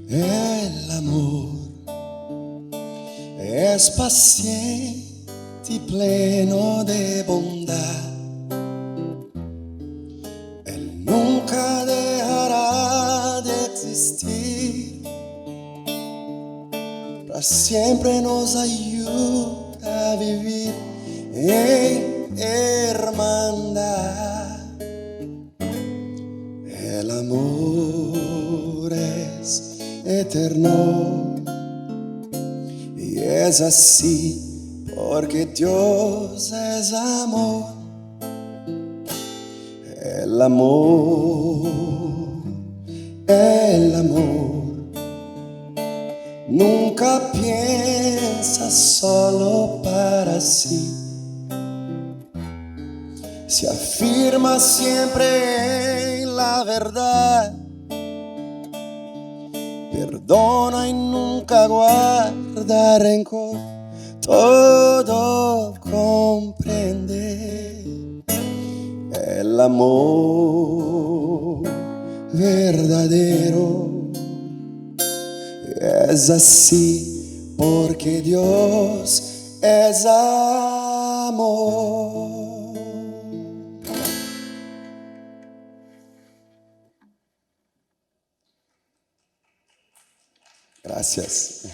El amor es paciente y pleno de bondad. Él nunca dejará de existir, para siempre nos ayuda a vivir en hermandad. El amor es eterno y es así porque Dios es amor. El amor nunca piensa solo para sí. Se afirma siempre en la verdad, perdona y nunca guarda rencor, todo comprende. El amor verdadero es así porque Dios es amor. Gracias.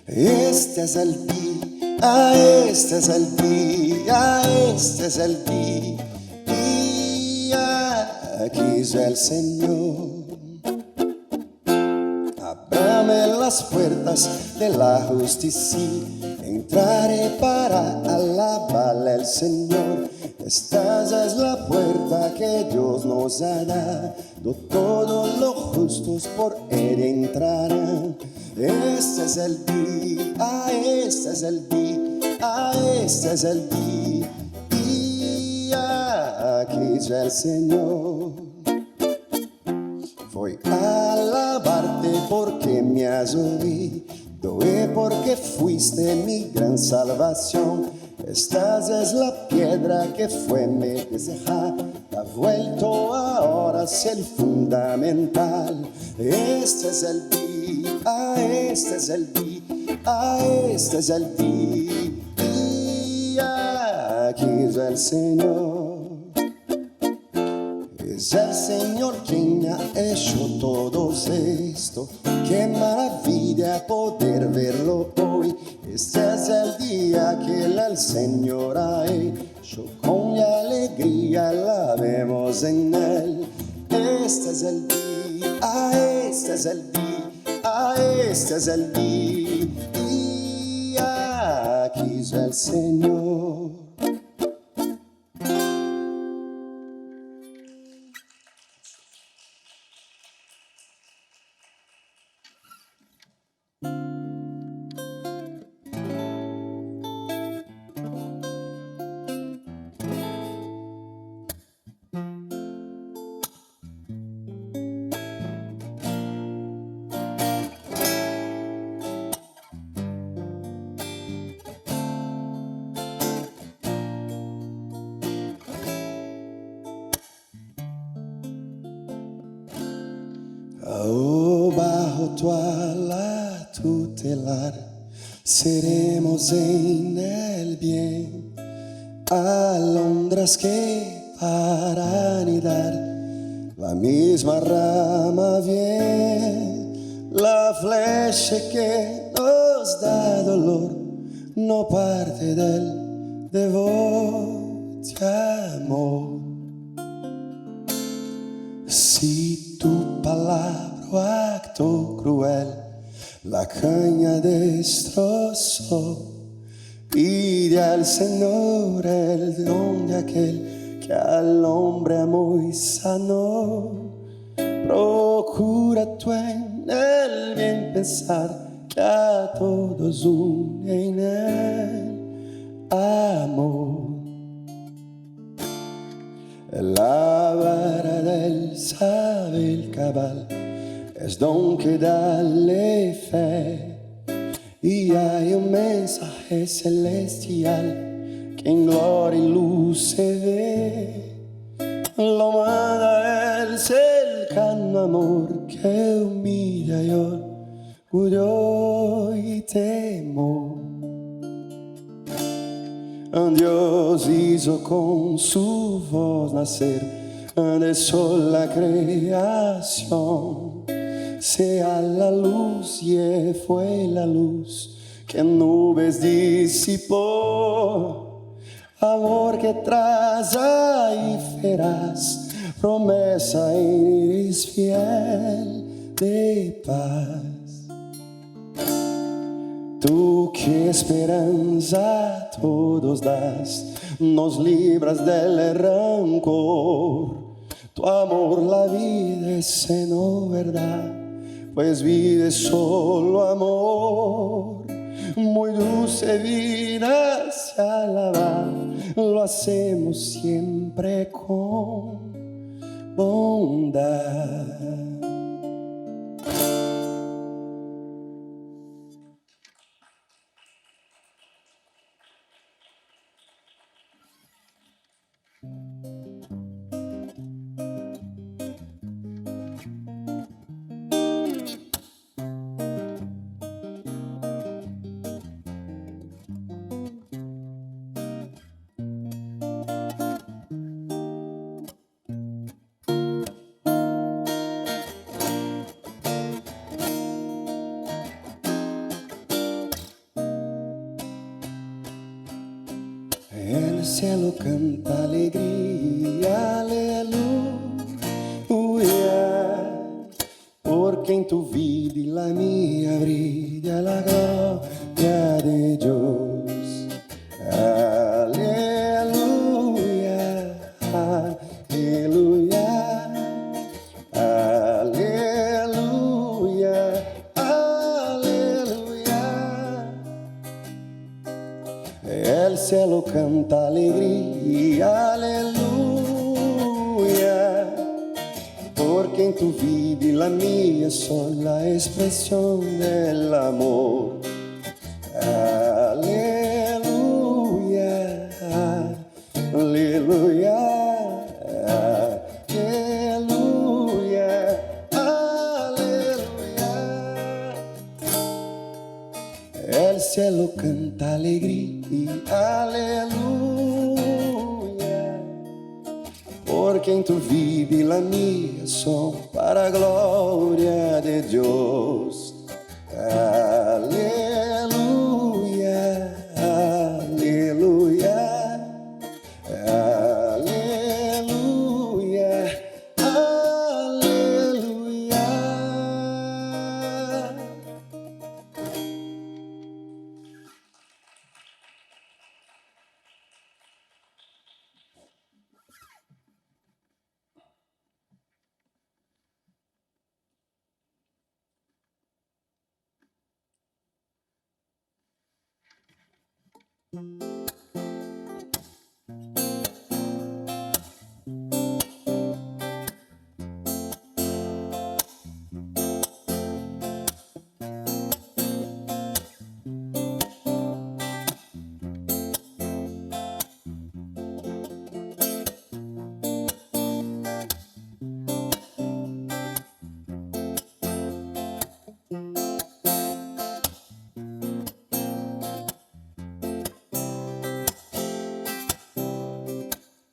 Este es el día, este es el día, este es el día, aquí es el Señor. Ábrame las puertas de la justicia, entraré para alabarle al Señor. Esta es la puerta que Dios nos ha dado, todos los justos por él entrarán. Este es el día, este es el día, este es el día, aquí es el Señor. Voy a alabarte porque me has oído y porque fuiste mi gran salvación. Esta es la piedra que fue mi desejada, ha vuelto ahora hacia el fundamental. Este es el día, este es el día, este es el día, aquí es el Señor. Es el Señor quien ha hecho todo esto. Qué maravilla poder verlo hoy. Este es el día que el Señor ha hecho. Con alegría la vemos en él. Este es el día, este es el día, este es el día. Aquí es el Señor. Oh, bajo tu ala tutelar seremos en el bien, alondras que para anidar la misma rama bien, la flecha que nos da dolor no parte del devote amor. Si tu palabra acto cruel la caña destrozó, pide al Señor el don de aquel que al hombre amó y sanó. Procura tú en el bien pensar que a todos une en el amor. La vara del saber cabal es don que dale fe. Y hay un mensaje celestial que en gloria y luz se ve. Lo manda el cercano amor que humilla y orgullo y temor. Dios hizo con su voz nacer de sol la creación. Sea la luz y fue la luz que en nubes disipó. Amor que traza y feraz, promesa iris fiel de paz. Tú que esperanza a todos das, nos libras del rancor. Tu amor la vida es en verdad, pues vida es solo amor. Muy dulce vida se alaba, lo hacemos siempre con bondad. El cielo canta alegría, aleluya, porque en tu vida y la mía brilla la gloria de Dios. Aleluya, aleluya, aleluya, aleluya. El cielo canta alegría, aleluya, porque en tu vida y la mía son la expresión del amor. Aleluya, aleluya, aleluya, aleluya. El cielo canta alegría, aleluya, porque en tu vida y la mía son para gloria de Dios. Aleluya, aleluya, aleluya, aleluya.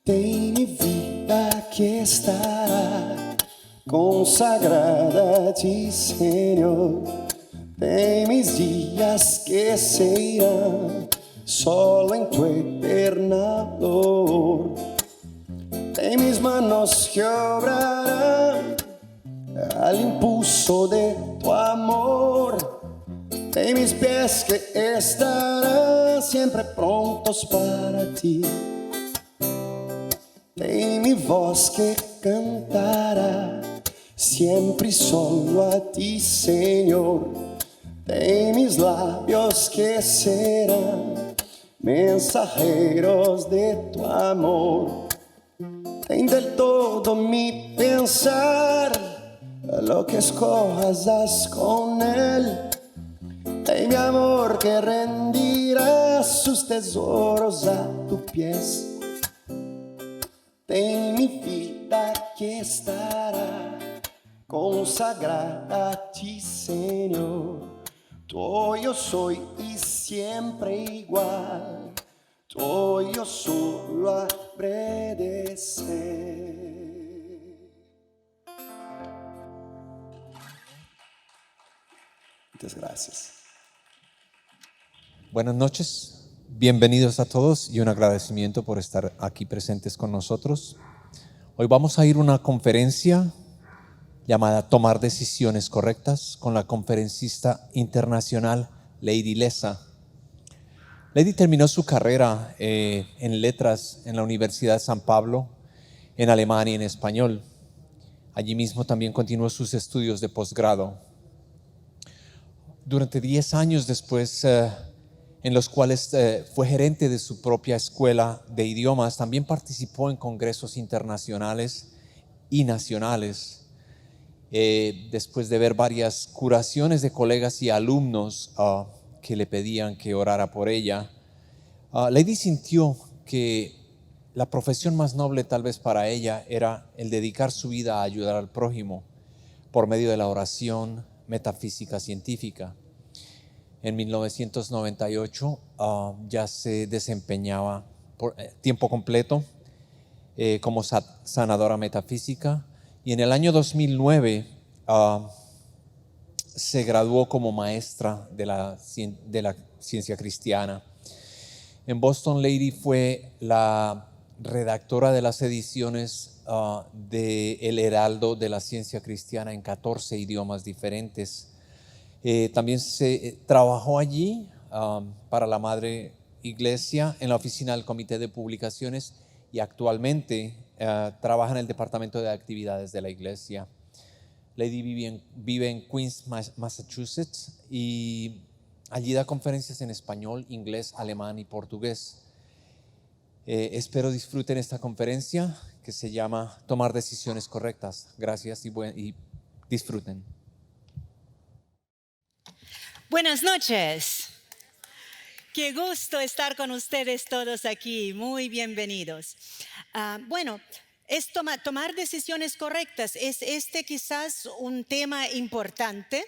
Tem mi vida que estará consagrada a ti, Senhor. Tem mis días que se irán solo en tu eterna flor. Tem mis manos que obrarán al impulso de tu amor. Tem mis pies que estarán siempre prontos para ti. Tem mi voz que cantará siempre y solo a ti, Señor. Tem mis labios que serán mensajeros de tu amor. Tem del todo mi pensar lo que escojas haz con él. Y mi amor que rendirá sus tesoros a tus pies. Ten mi vida que estará consagrada a ti, Señor. Yo soy y siempre igual. Yo solo habré de ser. Muchas gracias. Buenas noches, bienvenidos a todos y un agradecimiento por estar aquí presentes con nosotros. Hoy vamos a ir a una conferencia llamada Tomar Decisiones Correctas con la conferencista internacional Lady Lessa. Lady terminó su carrera en letras en la Universidad de San Pablo, en alemán y en español. Allí mismo también continuó sus estudios de posgrado. Durante 10 años después, en los cuales fue gerente de su propia escuela de idiomas, también participó en congresos internacionales y nacionales. Después de ver varias curaciones de colegas y alumnos que le pedían que orara por ella, Lady sintió que la profesión más noble tal vez para ella era el dedicar su vida a ayudar al prójimo por medio de la oración metafísica científica. En 1998 ya se desempeñaba por tiempo completo como sanadora metafísica, y en el año 2009 se graduó como maestra de la ciencia cristiana. En Boston, Lady fue la redactora de las ediciones de El Heraldo de la Ciencia Cristiana en 14 idiomas diferentes. También se trabajó allí para la Madre Iglesia en la oficina del Comité de Publicaciones, y actualmente trabaja en el Departamento de Actividades de la Iglesia. Lady vive en Queens, Massachusetts, y allí da conferencias en español, inglés, alemán y portugués. Espero disfruten esta conferencia que se llama Tomar Decisiones Correctas. Gracias y disfruten. Buenas noches. Qué gusto estar con ustedes todos aquí. Muy bienvenidos. Es tomar decisiones correctas. ¿Es quizás un tema importante?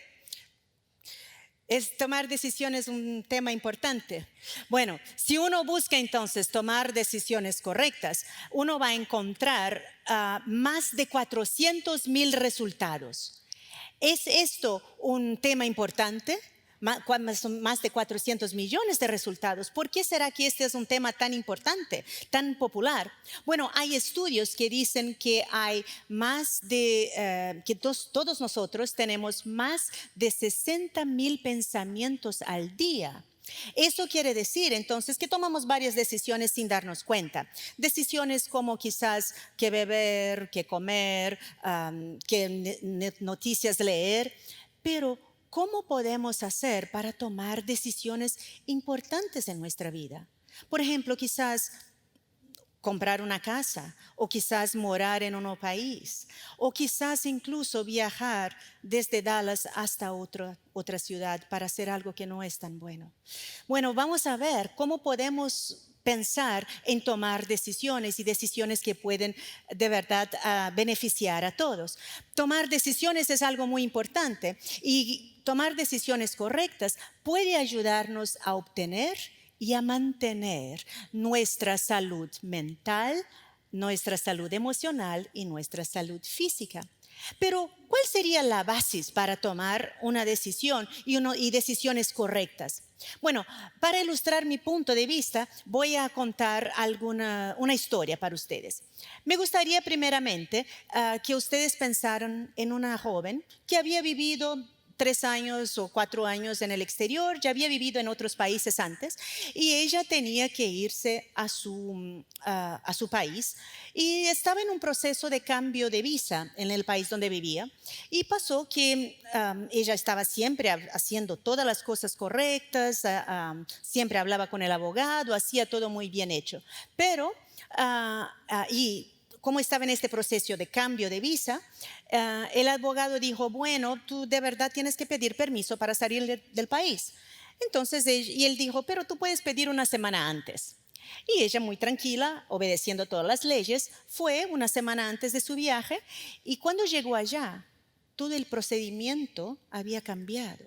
¿Es tomar decisiones un tema importante? Bueno, si uno busca entonces tomar decisiones correctas, uno va a encontrar más de 400,000 resultados. ¿Es esto un tema importante? Más de 400 millones de resultados. ¿Por qué será que este es un tema tan importante, tan popular? Bueno, hay estudios que dicen que hay que todos nosotros tenemos más de 60,000 pensamientos al día. Eso quiere decir entonces que tomamos varias decisiones sin darnos cuenta. Decisiones como quizás qué beber, qué comer, qué noticias leer, pero ¿cómo podemos hacer para tomar decisiones importantes en nuestra vida? Por ejemplo, quizás comprar una casa, o quizás morar en un país, o quizás incluso viajar desde Dallas hasta otra ciudad para hacer algo que no es tan bueno. Bueno, vamos a ver cómo podemos pensar en tomar decisiones, y decisiones que pueden de verdad beneficiar a todos. Tomar decisiones es algo muy importante, y tomar decisiones correctas puede ayudarnos a obtener y a mantener nuestra salud mental, nuestra salud emocional y nuestra salud física. Pero, ¿cuál sería la base para tomar una decisión y decisiones correctas? Bueno, para ilustrar mi punto de vista, voy a contar una historia para ustedes. Me gustaría primeramente que ustedes pensaran en una joven que había vivido 3 años o 4 años en el exterior, ya había vivido en otros países antes, y ella tenía que irse a su país, y estaba en un proceso de cambio de visa en el país donde vivía, y pasó que ella estaba siempre haciendo todas las cosas correctas, siempre hablaba con el abogado, hacía todo muy bien hecho, pero como estaba en este proceso de cambio de visa, el abogado dijo, bueno, tú de verdad tienes que pedir permiso para salir del país. Entonces, y él dijo, pero tú puedes pedir una semana antes. Y ella, muy tranquila, obedeciendo todas las leyes, fue una semana antes de su viaje, y cuando llegó allá, todo el procedimiento había cambiado.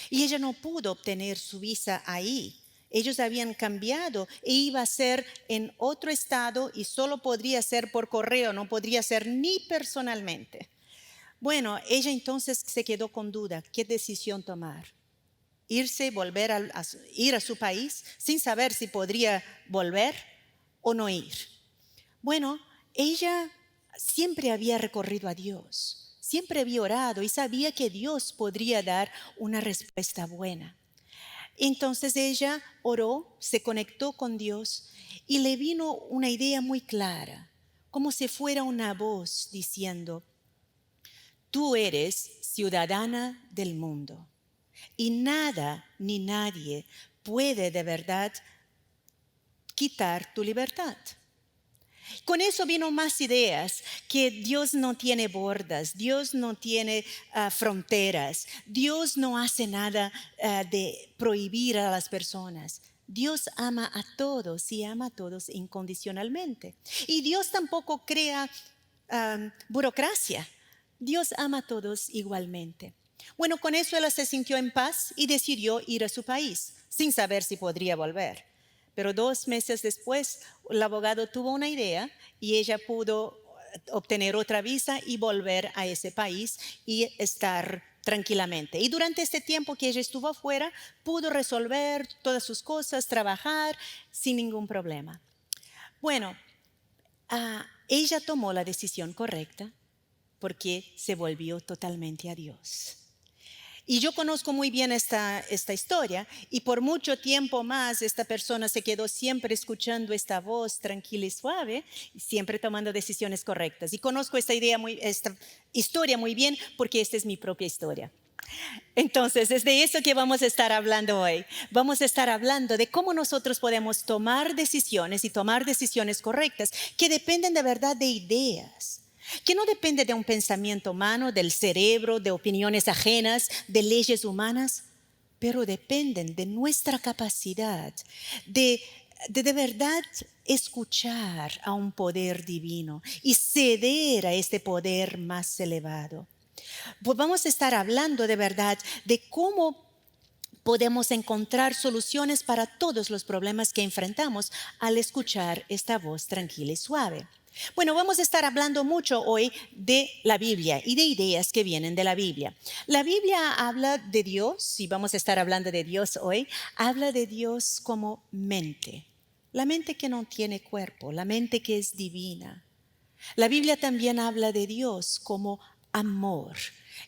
Y ella no pudo obtener su visa ahí. Ellos habían cambiado e iba a ser en otro estado y solo podría ser por correo, no podría ser ni personalmente. Bueno, ella entonces se quedó con duda, ¿qué decisión tomar? Irse, volver ir a su país sin saber si podría volver o no ir. Bueno, ella siempre había recorrido a Dios, siempre había orado y sabía que Dios podría dar una respuesta buena. Entonces ella oró, se conectó con Dios y le vino una idea muy clara, como si fuera una voz diciendo, tú eres ciudadana del mundo y nada ni nadie puede de verdad quitar tu libertad. Con eso vino más ideas, que Dios no tiene bordas, Dios no tiene fronteras, Dios no hace nada de prohibir a las personas. Dios ama a todos y ama a todos incondicionalmente. Y Dios tampoco crea burocracia. Dios ama a todos igualmente. Bueno, con eso ella se sintió en paz y decidió ir a su país, sin saber si podría volver. Pero 2 meses después, el abogado tuvo una idea y ella pudo obtener otra visa y volver a ese país y estar tranquilamente. Y durante este tiempo que ella estuvo afuera, pudo resolver todas sus cosas, trabajar sin ningún problema. Bueno, ella tomó la decisión correcta porque se volvió totalmente a Dios. Y yo conozco muy bien esta historia y por mucho tiempo más esta persona se quedó siempre escuchando esta voz tranquila y suave y siempre tomando decisiones correctas. Y conozco esta historia muy bien porque esta es mi propia historia. Entonces, es de eso que vamos a estar hablando hoy. Vamos a estar hablando de cómo nosotros podemos tomar decisiones y tomar decisiones correctas que dependen de verdad de ideas. Que no depende de un pensamiento humano, del cerebro, de opiniones ajenas, de leyes humanas, pero dependen de nuestra capacidad de verdad escuchar a un poder divino y ceder a este poder más elevado. Pues vamos a estar hablando de verdad de cómo podemos encontrar soluciones para todos los problemas que enfrentamos al escuchar esta voz tranquila y suave. Bueno, vamos a estar hablando mucho hoy de la Biblia y de ideas que vienen de la Biblia. La Biblia habla de Dios, y vamos a estar hablando de Dios hoy, habla de Dios como mente. La mente que no tiene cuerpo, la mente que es divina. La Biblia también habla de Dios como amor,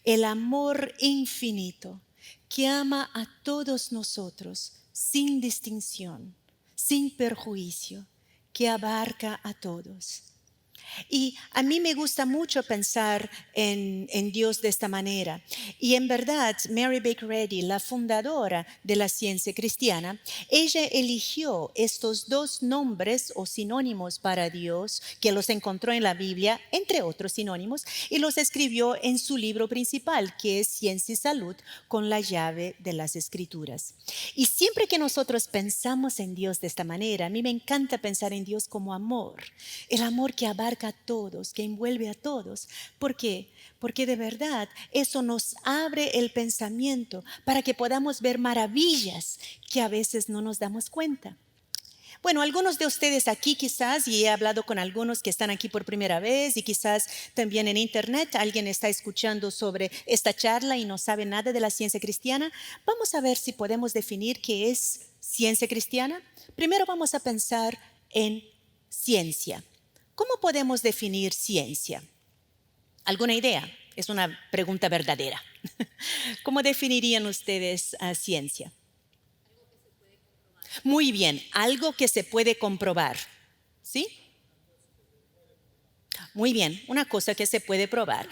el amor infinito que ama a todos nosotros sin distinción, sin perjuicio, que abarca a todos. Y a mí me gusta mucho pensar en Dios de esta manera. Y en verdad, Mary Baker Eddy, la fundadora de la ciencia cristiana, ella eligió estos 2 nombres o sinónimos para Dios, que los encontró en la Biblia, entre otros sinónimos, y los escribió en su libro principal, que es Ciencia y Salud, con la llave de las Escrituras. Y siempre que nosotros pensamos en Dios de esta manera, a mí me encanta pensar en Dios como amor, el amor que abarca a todos, que envuelve a todos. ¿Por qué? Porque de verdad eso nos abre el pensamiento para que podamos ver maravillas que a veces no nos damos cuenta. Bueno, algunos de ustedes aquí quizás, y he hablado con algunos que están aquí por primera vez y quizás también en internet, alguien está escuchando sobre esta charla y no sabe nada de la ciencia cristiana. Vamos a ver si podemos definir qué es ciencia cristiana. Primero vamos a pensar en ciencia. ¿Cómo podemos definir ciencia? ¿Alguna idea? Es una pregunta verdadera. ¿Cómo definirían ustedes ciencia? Muy bien, algo que se puede comprobar. ¿Sí? Muy bien, una cosa que se puede probar.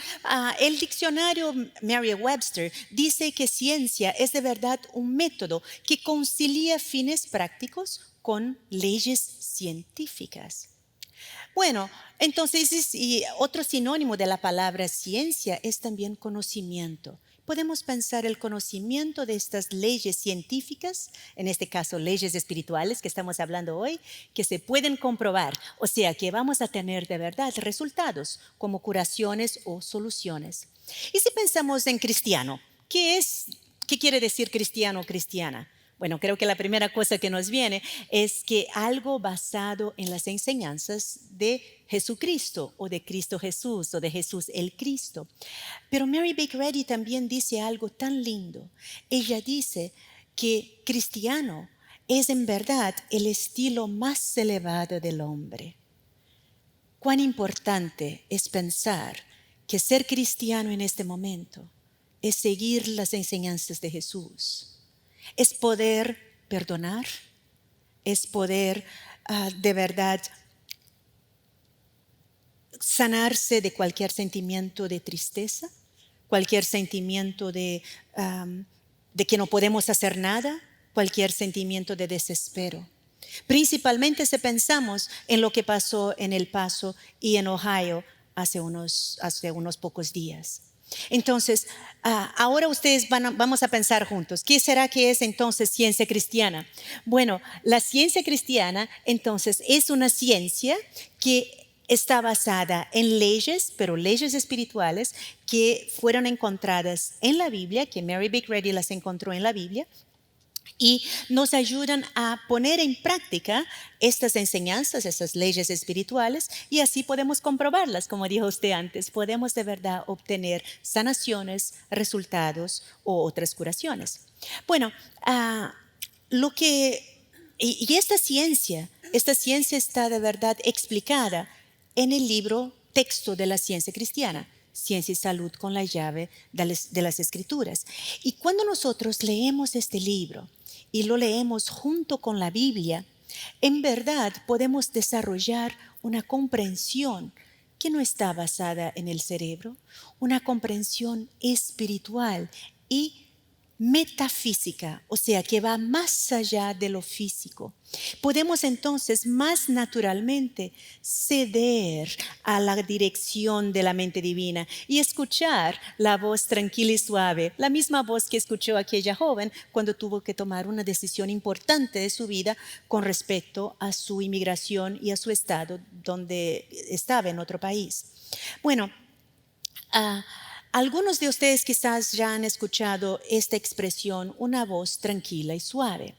El diccionario Merriam-Webster dice que ciencia es de verdad un método que concilia fines prácticos con leyes científicas. Bueno, entonces y otro sinónimo de la palabra ciencia es también conocimiento. Podemos pensar el conocimiento de estas leyes científicas, en este caso leyes espirituales que estamos hablando hoy, que se pueden comprobar, o sea que vamos a tener de verdad resultados como curaciones o soluciones. Y si pensamos en cristiano, ¿qué quiere decir cristiano o cristiana? Bueno, creo que la primera cosa que nos viene es que algo basado en las enseñanzas de Jesucristo o de Cristo Jesús o de Jesús el Cristo. Pero Mary Baker Eddy también dice algo tan lindo. Ella dice que cristiano es en verdad el estilo más elevado del hombre. Cuán importante es pensar que ser cristiano en este momento es seguir las enseñanzas de Jesús. Es poder perdonar, es poder de verdad sanarse de cualquier sentimiento de tristeza, cualquier sentimiento de que no podemos hacer nada, cualquier sentimiento de desespero. Principalmente si pensamos en lo que pasó en El Paso y en Ohio hace unos pocos días. Entonces, ahora ustedes vamos a pensar juntos, ¿qué será que es entonces ciencia cristiana? Bueno, la ciencia cristiana entonces es una ciencia que está basada en leyes, pero leyes espirituales que fueron encontradas en la Biblia, que Mary Baker Eddy las encontró en la Biblia, y nos ayudan a poner en práctica estas enseñanzas, estas leyes espirituales, y así podemos comprobarlas, como dijo usted antes. Podemos de verdad obtener sanaciones, resultados o otras curaciones. Bueno, esta ciencia está de verdad explicada en el libro texto de la ciencia cristiana, Ciencia y Salud con la llave de las Escrituras. Y cuando nosotros leemos este libro y lo leemos junto con la Biblia, en verdad podemos desarrollar una comprensión que no está basada en el cerebro, una comprensión espiritual y metafísica, o sea, que va más allá de lo físico. Podemos entonces más naturalmente ceder a la dirección de la mente divina y escuchar la voz tranquila y suave, la misma voz que escuchó aquella joven cuando tuvo que tomar una decisión importante de su vida con respecto a su inmigración y a su estado donde estaba en otro país. Bueno, algunos de ustedes quizás ya han escuchado esta expresión, una voz tranquila y suave.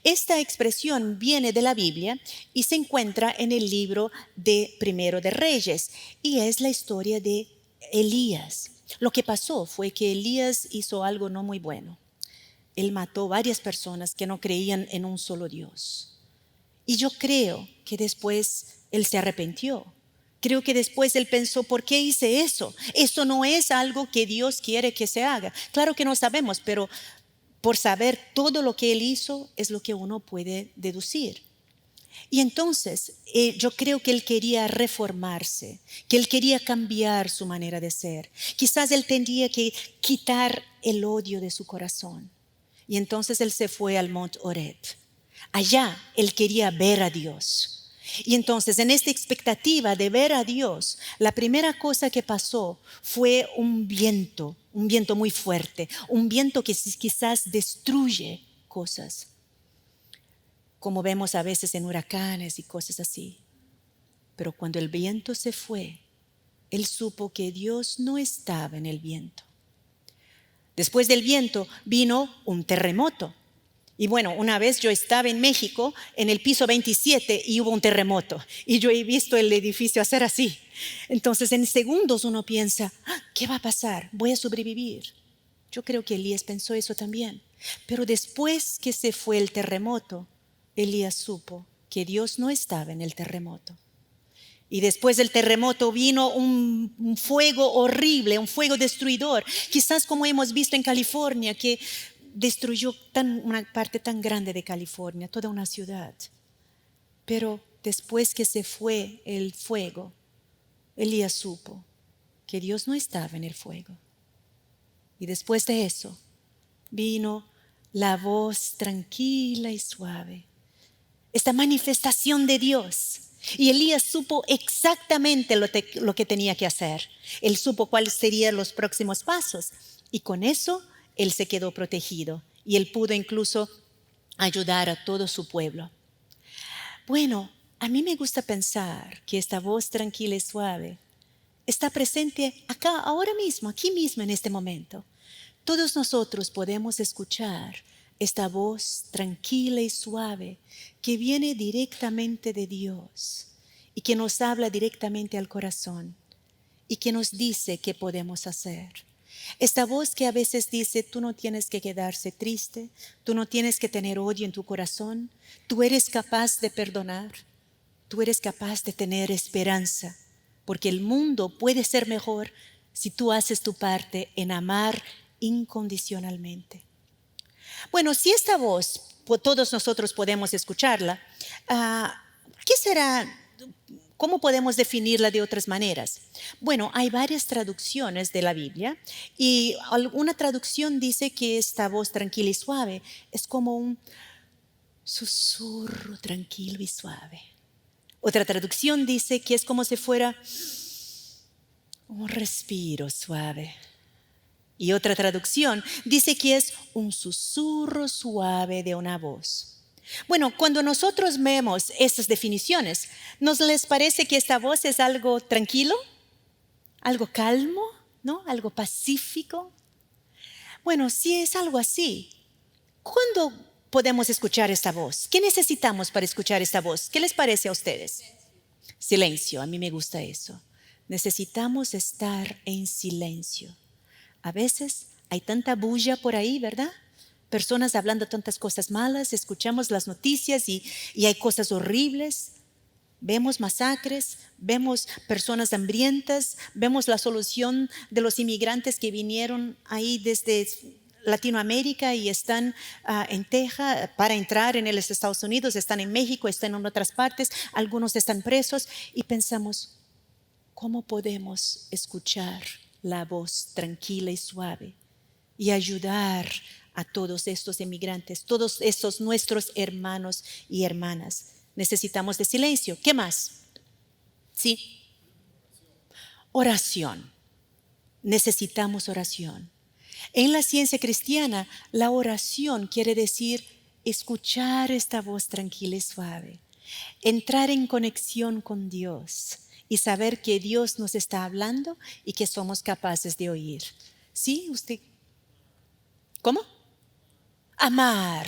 Esta expresión viene de la Biblia y se encuentra en el libro de Primero de Reyes y es la historia de Elías. Lo que pasó fue que Elías hizo algo no muy bueno. Él mató varias personas que no creían en un solo Dios. Y yo creo que después él se arrepintió. Creo que después él pensó, ¿por qué hice eso? Esto no es algo que Dios quiere que se haga. Claro que no sabemos, pero por saber todo lo que él hizo es lo que uno puede deducir. Y entonces yo creo que él quería reformarse, que él quería cambiar su manera de ser. Quizás él tendría que quitar el odio de su corazón. Y entonces él se fue al Monte Horeb. Allá él quería ver a Dios. Y entonces en esta expectativa de ver a Dios, la primera cosa que pasó fue un viento muy fuerte, un viento que quizás destruye cosas, como vemos a veces en huracanes y cosas así. Pero cuando el viento se fue, él supo que Dios no estaba en el viento. Después del viento vino un terremoto. Y bueno, una vez yo estaba en México, en el piso 27, y hubo un terremoto. Y yo he visto el edificio hacer así. Entonces, en segundos uno piensa, ¿qué va a pasar? ¿Voy a sobrevivir? Yo creo que Elías pensó eso también. Pero después que se fue el terremoto, Elías supo que Dios no estaba en el terremoto. Y después del terremoto vino un fuego horrible, un fuego destruidor. Quizás como hemos visto en California, que destruyó una parte tan grande de California, toda una ciudad. Pero después que se fue el fuego, Elías supo que Dios no estaba en el fuego. Y después de eso vino la voz tranquila y suave, esta manifestación de Dios Y Elías supo exactamente lo que tenía que hacer. Él supo cuáles serían los próximos pasos. Y con eso, él se quedó protegido. Y él pudo incluso ayudar a todo su pueblo. Bueno, a mí me gusta pensar que esta voz tranquila y suave está presente acá, ahora mismo, aquí mismo en este momento. Todos nosotros podemos escuchar esta voz tranquila y suave que viene directamente de Dios y que nos habla directamente al corazón y que nos dice qué podemos hacer. Esta voz que a veces dice, tú no tienes que quedarse triste, tú no tienes que tener odio en tu corazón, tú eres capaz de perdonar, tú eres capaz de tener esperanza, porque el mundo puede ser mejor si tú haces tu parte en amar incondicionalmente. Bueno, si esta voz todos nosotros podemos escucharla, ¿qué será? ¿Cómo podemos definirla de otras maneras? Bueno, hay varias traducciones de la Biblia y una traducción dice que esta voz tranquila y suave es como un susurro tranquilo y suave. Otra traducción dice que es como si fuera un respiro suave. Y otra traducción dice que es un susurro suave de una voz. Bueno, cuando nosotros vemos estas definiciones, ¿nos les parece que esta voz es algo tranquilo? ¿Algo calmo? ¿No? ¿Algo pacífico? Bueno, si es algo así, ¿cuándo podemos escuchar esta voz? ¿Qué necesitamos para escuchar esta voz? ¿Qué les parece a ustedes? Silencio, a mí me gusta eso. Necesitamos estar en silencio. A veces hay tanta bulla por ahí, ¿verdad? Personas hablando tantas cosas malas, escuchamos las noticias y hay cosas horribles. Vemos masacres, vemos personas hambrientas, vemos la solución de los inmigrantes que vinieron ahí desde Latinoamérica y están en Texas para entrar en los Estados Unidos, están en México, están en otras partes, algunos están presos y pensamos, ¿cómo podemos escuchar la voz tranquila y suave y ayudar a todos estos inmigrantes, todos estos nuestros hermanos y hermanas? Necesitamos de silencio. ¿Qué más? Sí. Oración. Necesitamos oración. En la ciencia cristiana, la oración quiere decir escuchar esta voz tranquila y suave, entrar en conexión con Dios y saber que Dios nos está hablando y que somos capaces de oír. ¿Sí? ¿Usted? ¿Cómo? Amar.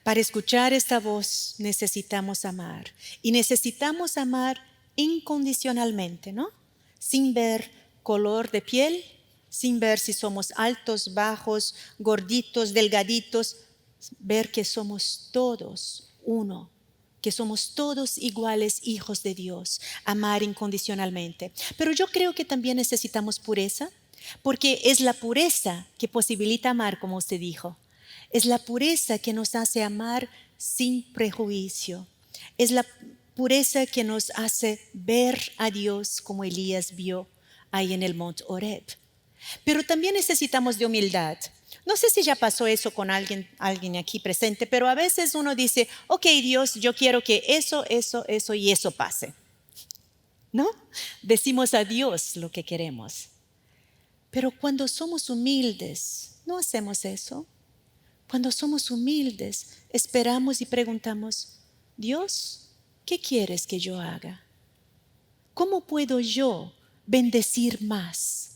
Para escuchar esta voz necesitamos amar. Y necesitamos amar incondicionalmente, ¿no? Sin ver color de piel, sin ver si somos altos, bajos, gorditos, delgaditos. Ver que somos todos uno, que somos todos iguales hijos de Dios. Amar incondicionalmente. Pero yo creo que también necesitamos pureza, porque es la pureza que posibilita amar, como usted dijo. Es la pureza que nos hace amar sin prejuicio. Es la pureza que nos hace ver a Dios como Elías vio ahí en el monte Horeb. Pero también necesitamos de humildad. No sé si ya pasó eso con alguien aquí presente, pero a veces uno dice, ok Dios, yo quiero que eso y eso pase. ¿No? Decimos a Dios lo que queremos. Pero cuando somos humildes, no hacemos eso. Cuando somos humildes, esperamos y preguntamos, Dios, ¿qué quieres que yo haga? ¿Cómo puedo yo bendecir más?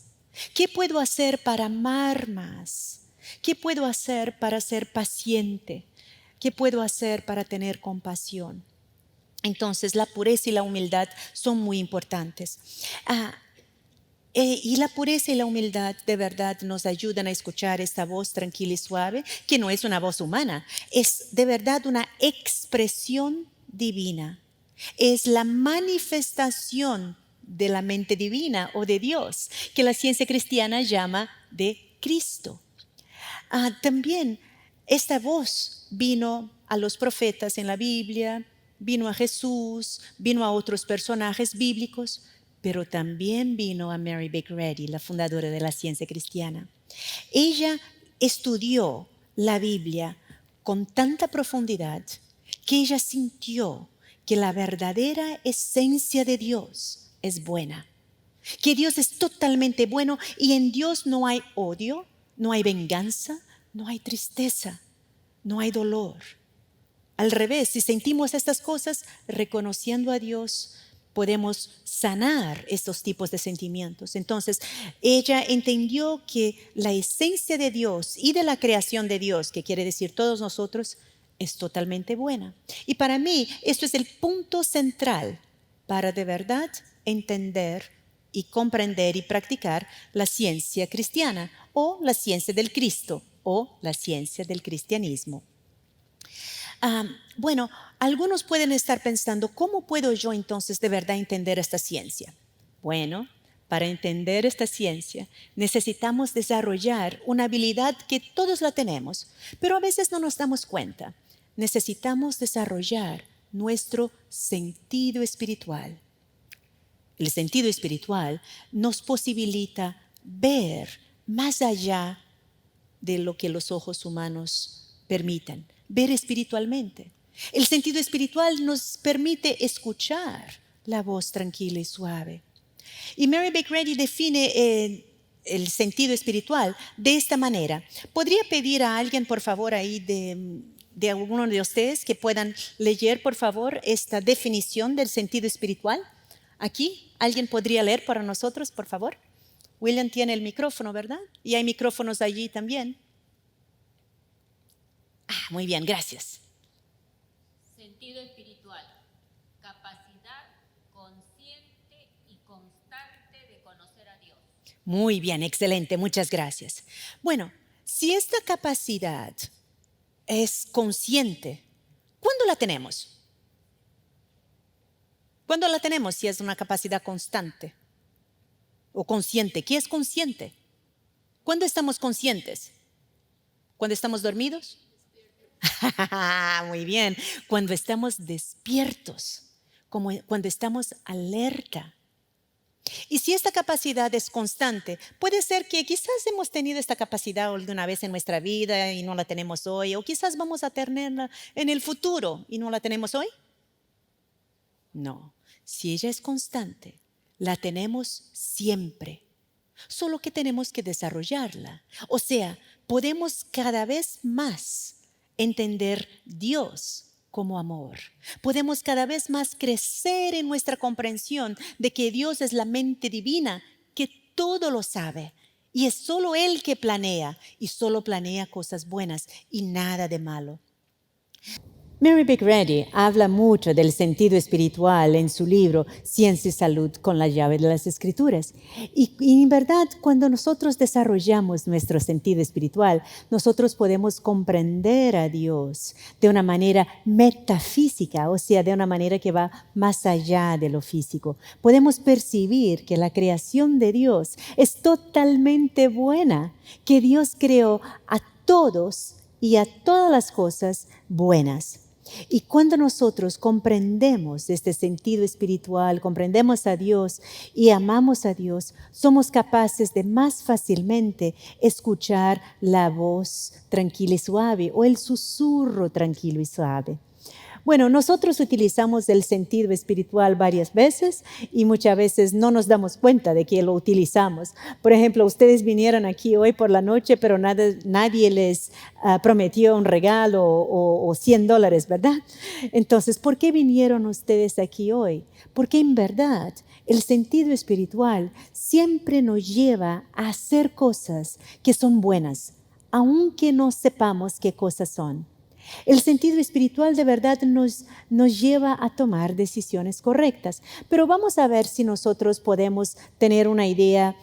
¿Qué puedo hacer para amar más? ¿Qué puedo hacer para ser paciente? ¿Qué puedo hacer para tener compasión? Entonces, la pureza y la humildad son muy importantes. Y la pureza y la humildad de verdad nos ayudan a escuchar esta voz tranquila y suave, que no es una voz humana, es de verdad una expresión divina. Es la manifestación de la mente divina o de Dios, que la ciencia cristiana llama de Cristo. También esta voz vino a los profetas en la Biblia, vino a Jesús, vino a otros personajes bíblicos, pero también vino a Mary Baker Eddy, la fundadora de la ciencia cristiana. Ella estudió la Biblia con tanta profundidad que ella sintió que la verdadera esencia de Dios es buena, que Dios es totalmente bueno y en Dios no hay odio, no hay venganza, no hay tristeza, no hay dolor. Al revés, si sentimos estas cosas, reconociendo a Dios, podemos sanar estos tipos de sentimientos. Entonces, ella entendió que la esencia de Dios y de la creación de Dios, que quiere decir todos nosotros, es totalmente buena. Y para mí, esto es el punto central para de verdad entender y comprender y practicar la ciencia cristiana o la ciencia del Cristo o la ciencia del cristianismo. Bueno, algunos pueden estar pensando, ¿cómo puedo yo entonces de verdad entender esta ciencia? Bueno, para entender esta ciencia necesitamos desarrollar una habilidad que todos la tenemos, pero a veces no nos damos cuenta. Necesitamos desarrollar nuestro sentido espiritual. El sentido espiritual nos posibilita ver más allá de lo que los ojos humanos permiten. Ver espiritualmente. El sentido espiritual nos permite escuchar la voz tranquila y suave. Y Mary Baker Eddy define el sentido espiritual de esta manera. ¿Podría pedir a alguien, por favor, ahí de alguno de ustedes que puedan leer, por favor, esta definición del sentido espiritual? Aquí, ¿alguien podría leer para nosotros, por favor? William tiene el micrófono, ¿verdad? Y hay micrófonos allí también. Muy bien, gracias. Sentido espiritual, capacidad consciente y constante de conocer a Dios. Muy bien, excelente, muchas gracias. Bueno, si esta capacidad es consciente, ¿cuándo la tenemos? ¿Cuándo la tenemos si es una capacidad constante o consciente? ¿Qué es consciente? ¿Cuándo estamos conscientes? ¿Cuando estamos dormidos? Muy bien, cuando estamos despiertos, como cuando estamos alerta. Y si esta capacidad es constante, puede ser que quizás hemos tenido esta capacidad alguna vez en nuestra vida y no la tenemos hoy, o quizás vamos a tenerla en el futuro y no la tenemos hoy. No, si ella es constante, la tenemos siempre, solo que tenemos que desarrollarla. O sea, podemos cada vez más entender Dios como amor. Podemos cada vez más crecer en nuestra comprensión de que Dios es la mente divina que todo lo sabe y es solo Él que planea y solo planea cosas buenas y nada de malo. Mary Baker Eddy habla mucho del sentido espiritual en su libro Ciencia y Salud con la llave de las Escrituras. Y en verdad, cuando nosotros desarrollamos nuestro sentido espiritual, nosotros podemos comprender a Dios de una manera metafísica, o sea, de una manera que va más allá de lo físico. Podemos percibir que la creación de Dios es totalmente buena, que Dios creó a todos y a todas las cosas buenas. Y cuando nosotros comprendemos este sentido espiritual, comprendemos a Dios y amamos a Dios, somos capaces de más fácilmente escuchar la voz tranquila y suave o el susurro tranquilo y suave. Bueno, nosotros utilizamos el sentido espiritual varias veces y muchas veces no nos damos cuenta de que lo utilizamos. Por ejemplo, ustedes vinieron aquí hoy por la noche, pero nadie les prometió un regalo o $100, ¿verdad? Entonces, ¿por qué vinieron ustedes aquí hoy? Porque en verdad el sentido espiritual siempre nos lleva a hacer cosas que son buenas, aunque no sepamos qué cosas son. El sentido espiritual de verdad nos lleva a tomar decisiones correctas. Pero vamos a ver si nosotros podemos tener una idea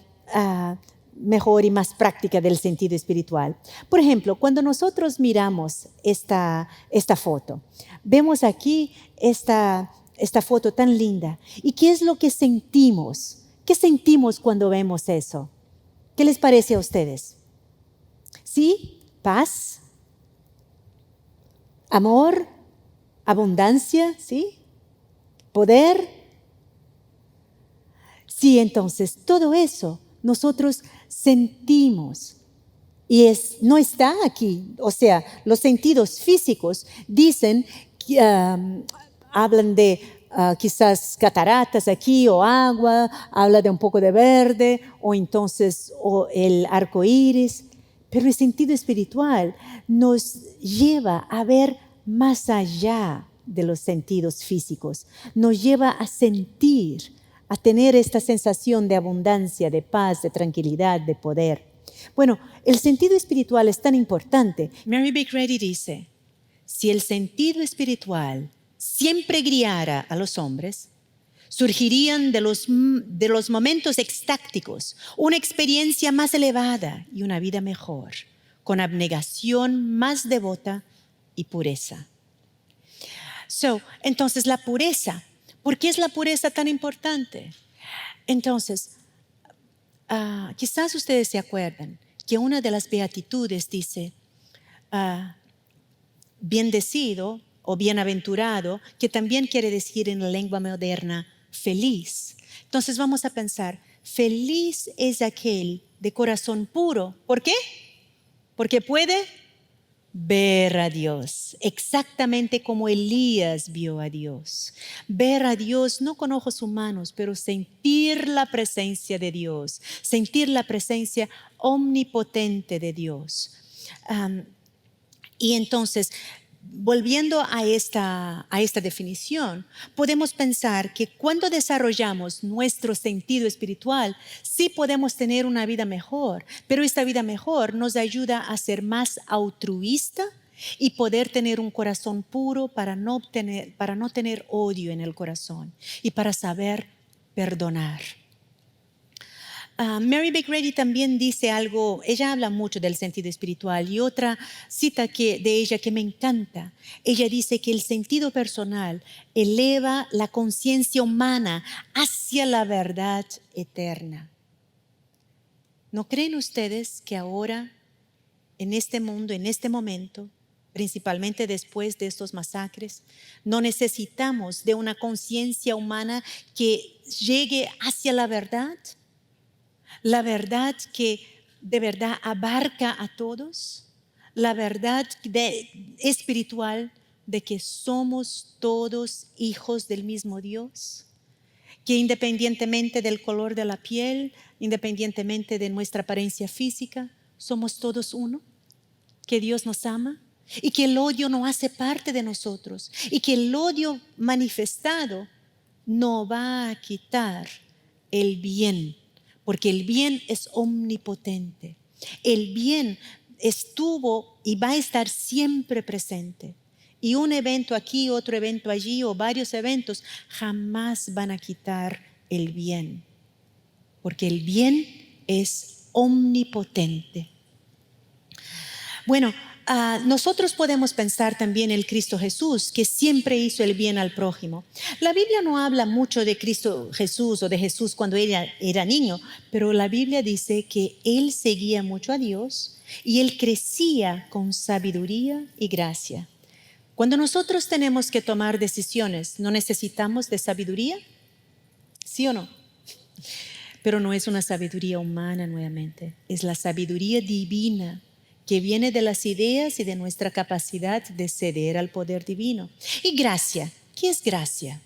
mejor y más práctica del sentido espiritual. Por ejemplo, cuando nosotros miramos esta foto, vemos aquí esta foto tan linda. ¿Y qué es lo que sentimos? ¿Qué sentimos cuando vemos eso? ¿Qué les parece a ustedes? ¿Sí? ¿Paz? Amor, abundancia, ¿sí? Poder. Sí, entonces todo eso nosotros sentimos y no está aquí. O sea, los sentidos físicos dicen que hablan de quizás cataratas aquí o agua, habla de un poco de verde o el arco iris. Pero el sentido espiritual nos lleva a ver más allá de los sentidos físicos, nos lleva a sentir, a tener esta sensación de abundancia, de paz, de tranquilidad, de poder. Bueno, el sentido espiritual es tan importante. Mary Baker dice, si el sentido espiritual siempre guiara a los hombres, surgirían de los momentos extácticos una experiencia más elevada y una vida mejor, con abnegación más devota y pureza. Entonces, la pureza. ¿Por qué es la pureza tan importante? Entonces, quizás ustedes se acuerdan que una de las beatitudes dice, bendecido o bienaventurado, que también quiere decir en la lengua moderna, feliz. Entonces vamos a pensar, feliz es aquel de corazón puro. ¿Por qué? Porque puede ver a Dios, exactamente como Elías vio a Dios. Ver a Dios no con ojos humanos, pero sentir la presencia de Dios, sentir la presencia omnipotente de Dios. Y entonces, volviendo a esta definición, podemos pensar que cuando desarrollamos nuestro sentido espiritual, sí podemos tener una vida mejor, pero esta vida mejor nos ayuda a ser más altruista y poder tener un corazón puro para no tener odio en el corazón y para saber perdonar. Mary Baker también dice algo, ella habla mucho del sentido espiritual y otra cita de ella que me encanta. Ella dice que el sentido personal eleva la conciencia humana hacia la verdad eterna. ¿No creen ustedes que ahora, en este mundo, en este momento, principalmente después de estos masacres, no necesitamos de una conciencia humana que llegue hacia la verdad? La verdad que de verdad abarca a todos, la verdad espiritual de que somos todos hijos del mismo Dios, que independientemente del color de la piel, independientemente de nuestra apariencia física, somos todos uno, que Dios nos ama y que el odio no hace parte de nosotros y que el odio manifestado no va a quitar el bien. Porque el bien es omnipotente. El bien estuvo y va a estar siempre presente. Y un evento aquí, otro evento allí o varios eventos jamás van a quitar el bien. Porque el bien es omnipotente. Bueno, nosotros podemos pensar también en el Cristo Jesús, que siempre hizo el bien al prójimo. La Biblia no habla mucho de Cristo Jesús o de Jesús cuando ella era niño, pero la Biblia dice que Él seguía mucho a Dios y Él crecía con sabiduría y gracia. Cuando nosotros tenemos que tomar decisiones, ¿no necesitamos de sabiduría? ¿Sí o no? Pero no es una sabiduría humana nuevamente, es la sabiduría divina que viene de las ideas y de nuestra capacidad de ceder al poder divino. Y gracia, ¿qué es gracia?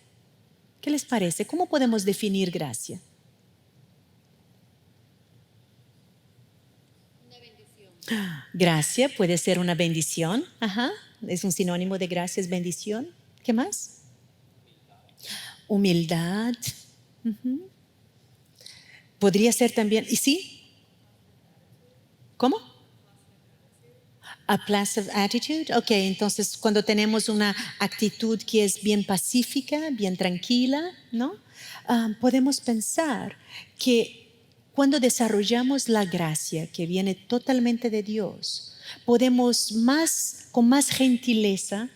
¿Qué les parece? ¿Cómo podemos definir gracia? Una bendición. Gracia puede ser una bendición. Ajá. Es un sinónimo de gracia, es bendición. ¿Qué más? Humildad. Uh-huh. Podría ser también, ¿y sí? ¿Cómo? A passive attitude. Ok, entonces cuando tenemos una actitud que es bien pacífica, bien tranquila, ¿no? Podemos pensar que cuando desarrollamos la gracia que viene totalmente de Dios, podemos con más gentileza,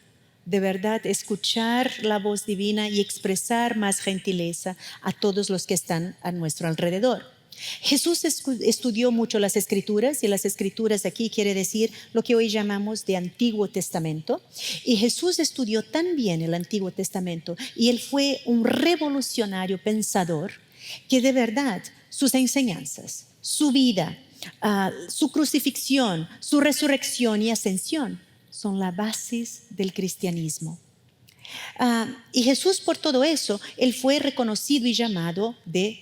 de verdad, escuchar la voz divina y expresar más gentileza a todos los que están a nuestro alrededor. Jesús estudió mucho las Escrituras, y las Escrituras aquí quiere decir lo que hoy llamamos de Antiguo Testamento. Y Jesús estudió tan bien el Antiguo Testamento y Él fue un revolucionario pensador que de verdad sus enseñanzas, su vida, su crucifixión, su resurrección y ascensión son la base del cristianismo. Y Jesús, por todo eso, él fue reconocido y llamado de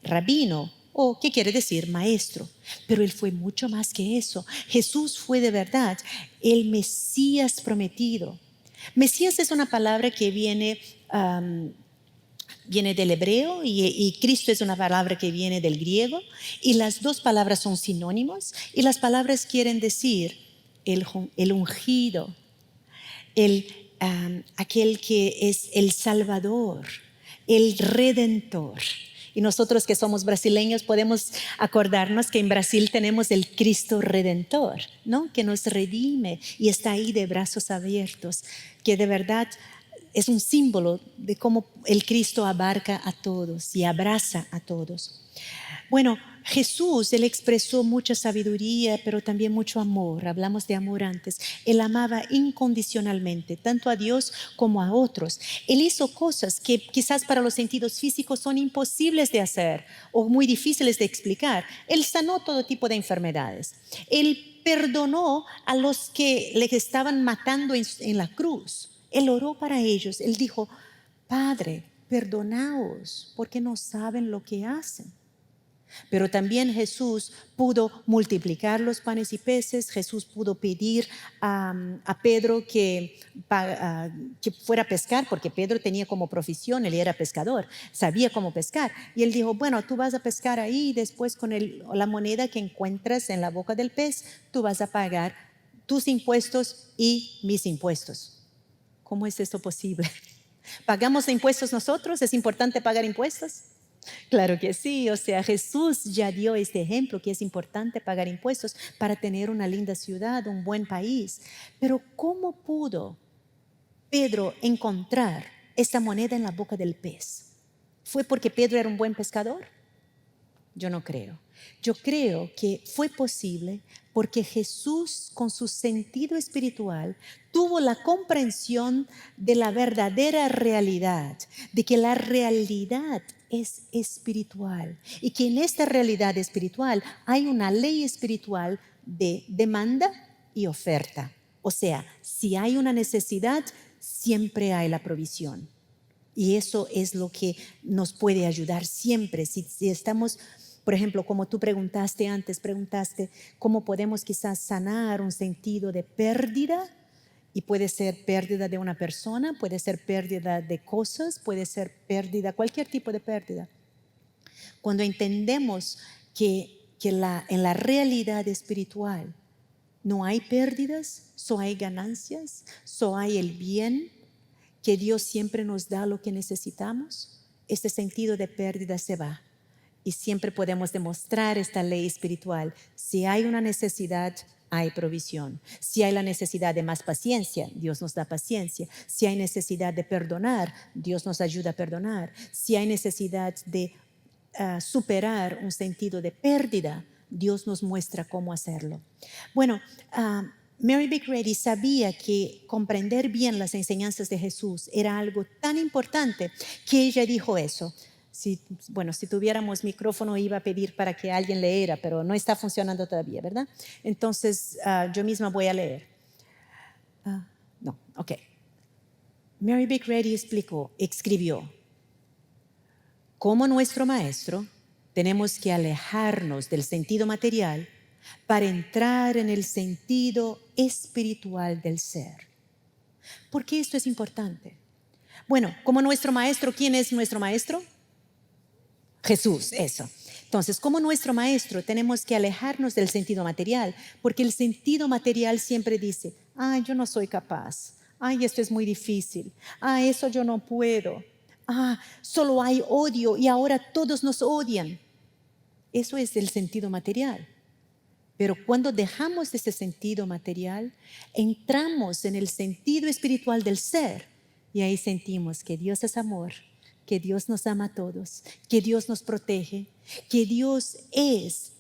rabino, o ¿qué quiere decir? Maestro. Pero él fue mucho más que eso. Jesús fue de verdad el Mesías prometido. Mesías es una palabra que viene del hebreo y Cristo es una palabra que viene del griego, y las dos palabras son sinónimos, y las palabras quieren decir el ungido, aquel que es el Salvador, el Redentor. Y nosotros que somos brasileños podemos acordarnos que en Brasil tenemos el Cristo Redentor, ¿no? Que nos redime y está ahí de brazos abiertos, que de verdad es un símbolo de cómo el Cristo abarca a todos y abraza a todos. Bueno, Jesús, él expresó mucha sabiduría, pero también mucho amor. Hablamos de amor antes. Él amaba incondicionalmente, tanto a Dios como a otros. Él hizo cosas que quizás para los sentidos físicos son imposibles de hacer o muy difíciles de explicar. Él sanó todo tipo de enfermedades. Él perdonó a los que le estaban matando en la cruz. Él oró para ellos. Él dijo, Padre, perdonaos porque no saben lo que hacen. Pero también Jesús pudo multiplicar los panes y peces. Jesús pudo pedir a Pedro que fuera a pescar, porque Pedro tenía como profesión, él era pescador, sabía cómo pescar. Y él dijo, bueno, tú vas a pescar ahí y después con la moneda que encuentras en la boca del pez, tú vas a pagar tus impuestos y mis impuestos. ¿Cómo es esto posible? ¿Pagamos impuestos nosotros? ¿Es importante pagar impuestos? Claro que sí, o sea, Jesús ya dio este ejemplo que es importante pagar impuestos para tener una linda ciudad, un buen país. Pero ¿cómo pudo Pedro encontrar esa moneda en la boca del pez? ¿Fue porque Pedro era un buen pescador? Yo no creo. Yo creo que fue posible porque Jesús, con su sentido espiritual, tuvo la comprensión de la verdadera realidad, de que la realidad es espiritual y que en esta realidad espiritual hay una ley espiritual de demanda y oferta. O sea, si hay una necesidad, siempre hay la provisión. Y eso es lo que nos puede ayudar siempre. Si estamos, por ejemplo, como tú preguntaste antes, cómo podemos quizás sanar un sentido de pérdida. Y puede ser pérdida de una persona, puede ser pérdida de cosas, puede ser pérdida, cualquier tipo de pérdida. Cuando entendemos que en la realidad espiritual no hay pérdidas, solo hay ganancias, solo hay el bien, que Dios siempre nos da lo que necesitamos, este sentido de pérdida se va. Y siempre podemos demostrar esta ley espiritual. Si hay una necesidad, hay provisión. Si hay la necesidad de más paciencia, Dios nos da paciencia. Si hay necesidad de perdonar, Dios nos ayuda a perdonar. Si hay necesidad de superar un sentido de pérdida, Dios nos muestra cómo hacerlo. Bueno, Mary Baker Eddy sabía que comprender bien las enseñanzas de Jesús era algo tan importante que ella dijo eso. Si tuviéramos micrófono iba a pedir para que alguien leera, pero no está funcionando todavía, ¿verdad? Entonces yo misma voy a leer. Mary Baker Eddy escribió, como nuestro maestro tenemos que alejarnos del sentido material para entrar en el sentido espiritual del ser. ¿Por qué esto es importante? Bueno, como nuestro maestro, ¿quién es nuestro maestro? Jesús, eso. Entonces, como nuestro maestro, tenemos que alejarnos del sentido material, porque el sentido material siempre dice, yo no soy capaz, esto es muy difícil, eso yo no puedo, solo hay odio y ahora todos nos odian. Eso es el sentido material. Pero cuando dejamos ese sentido material, entramos en el sentido espiritual del ser y ahí sentimos que Dios es amor, que Dios nos ama a todos, que Dios nos protege, que Dios es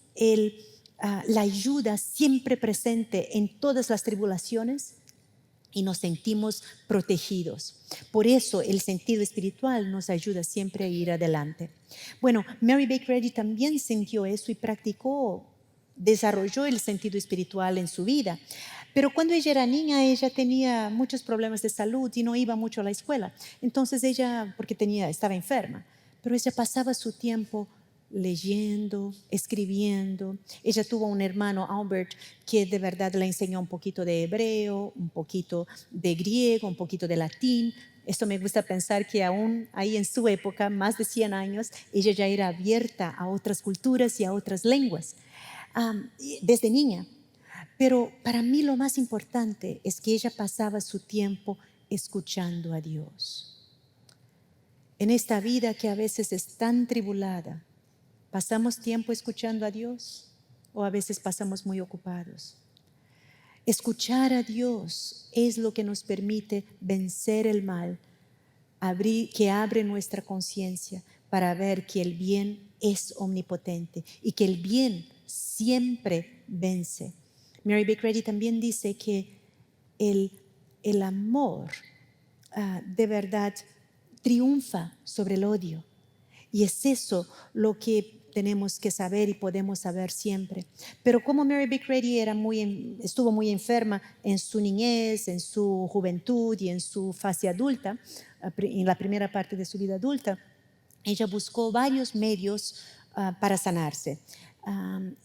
la ayuda siempre presente en todas las tribulaciones y nos sentimos protegidos. Por eso el sentido espiritual nos ayuda siempre a ir adelante. Bueno, Mary Baker Eddy también sintió eso y desarrolló el sentido espiritual en su vida. Pero cuando ella era niña, ella tenía muchos problemas de salud y no iba mucho a la escuela. Entonces ella, porque estaba enferma, pero ella pasaba su tiempo leyendo, escribiendo. Ella tuvo un hermano, Albert, que de verdad le enseñó un poquito de hebreo, un poquito de griego, un poquito de latín. Esto me gusta pensar que aún ahí en su época, más de 100 años, ella ya era abierta a otras culturas y a otras lenguas, desde niña. Pero para mí lo más importante es que ella pasaba su tiempo escuchando a Dios. En esta vida que a veces es tan tribulada, ¿pasamos tiempo escuchando a Dios o a veces pasamos muy ocupados? Escuchar a Dios es lo que nos permite vencer el mal, que abre nuestra conciencia para ver que el bien es omnipotente y que el bien siempre vence. Mary Baker Eddy también dice que el amor de verdad triunfa sobre el odio. Y es eso lo que tenemos que saber y podemos saber siempre. Pero como Mary Baker Eddy estuvo muy enferma en su niñez, en su juventud y en su fase adulta, en la primera parte de su vida adulta, ella buscó varios medios para sanarse.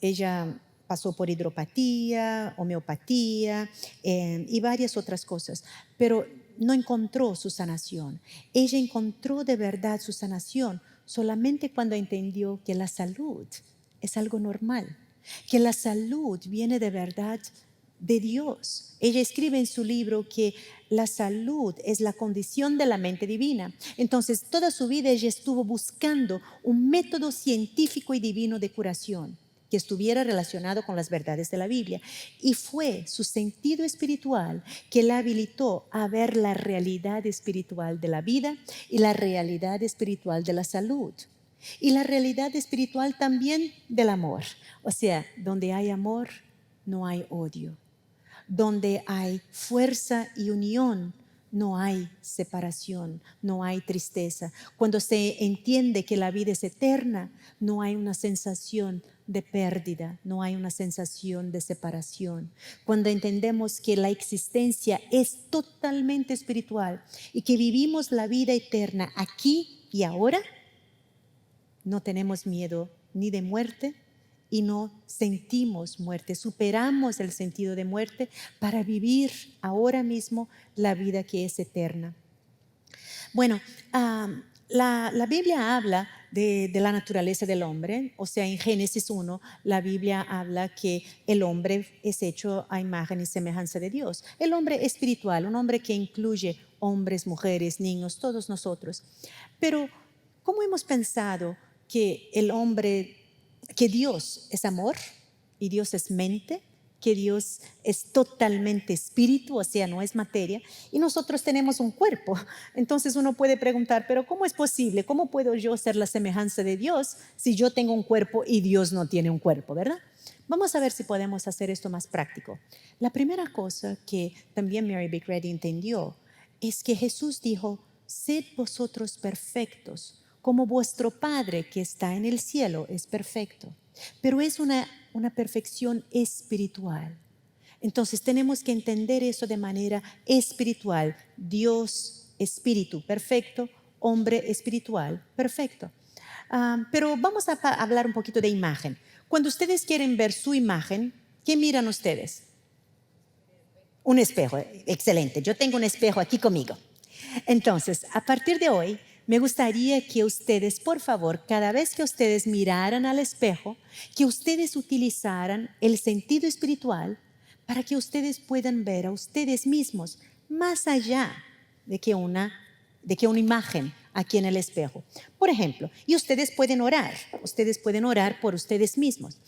Ella pasó por hidropatía, homeopatía y varias otras cosas, pero no encontró su sanación. Ella encontró de verdad su sanación solamente cuando entendió que la salud es algo normal, que la salud viene de verdad de Dios. Ella escribe en su libro que la salud es la condición de la mente divina. Entonces, toda su vida ella estuvo buscando un método científico y divino de curación que estuviera relacionado con las verdades de la Biblia. Y fue su sentido espiritual que la habilitó a ver la realidad espiritual de la vida y la realidad espiritual de la salud. Y la realidad espiritual también del amor. O sea, donde hay amor, no hay odio. Donde hay fuerza y unión, no hay separación, no hay tristeza. Cuando se entiende que la vida es eterna, no hay una sensación de pérdida, no hay una sensación de separación. Cuando entendemos que la existencia es totalmente espiritual y que vivimos la vida eterna aquí y ahora, no tenemos miedo ni de muerte y no sentimos muerte. Superamos el sentido de muerte para vivir ahora mismo la vida que es eterna. Bueno, la Biblia habla de la naturaleza del hombre. O sea, en Génesis 1, la Biblia habla que el hombre es hecho a imagen y semejanza de Dios. El hombre espiritual, un hombre que incluye hombres, mujeres, niños, todos nosotros. Pero, ¿cómo hemos pensado que que Dios es amor y Dios es mente, que Dios es totalmente espíritu, o sea, no es materia, y nosotros tenemos un cuerpo? Entonces uno puede preguntar, pero ¿cómo es posible? ¿Cómo puedo yo ser la semejanza de Dios si yo tengo un cuerpo y Dios no tiene un cuerpo, verdad? Vamos a ver si podemos hacer esto más práctico. La primera cosa que también Mary Baker Eddy entendió es que Jesús dijo, sed vosotros perfectos, como vuestro Padre que está en el cielo es perfecto. Pero es una perfección espiritual. Entonces tenemos que entender eso de manera espiritual. Dios, espíritu, perfecto. Hombre, espiritual, perfecto. Pero vamos a hablar un poquito de imagen. Cuando ustedes quieren ver su imagen, ¿qué miran ustedes? Un espejo, excelente. Yo tengo un espejo aquí conmigo. Entonces, a partir de hoy, me gustaría que ustedes, por favor, cada vez que ustedes miraran al espejo, que ustedes utilizaran el sentido espiritual para que ustedes puedan ver a ustedes mismos más allá de que una imagen aquí en el espejo. Por ejemplo, y ustedes pueden orar por ustedes mismos.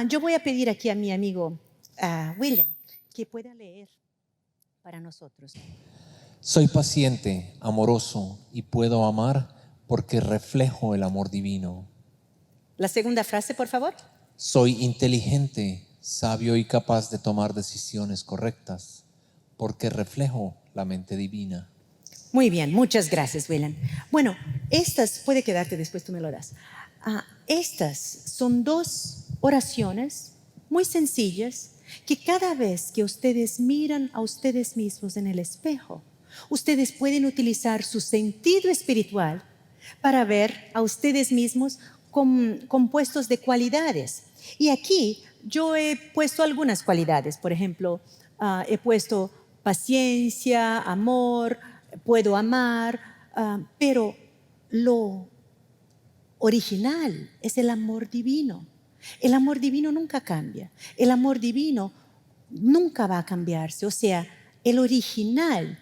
Yo voy a pedir aquí a mi amigo William que pueda leer para nosotros. Soy paciente, amoroso y puedo amar porque reflejo el amor divino. La segunda frase, por favor. Soy inteligente, sabio y capaz de tomar decisiones correctas porque reflejo la mente divina. Muy bien, muchas gracias, William. Bueno, puede quedarte después, tú me lo das. Estas son dos oraciones muy sencillas que cada vez que ustedes miran a ustedes mismos en el espejo, ustedes pueden utilizar su sentido espiritual para ver a ustedes mismos compuestos de cualidades. Y aquí yo he puesto algunas cualidades. Por ejemplo, he puesto paciencia, amor, puedo amar, pero lo original es el amor divino. El amor divino nunca cambia. El amor divino nunca va a cambiarse. O sea, el original,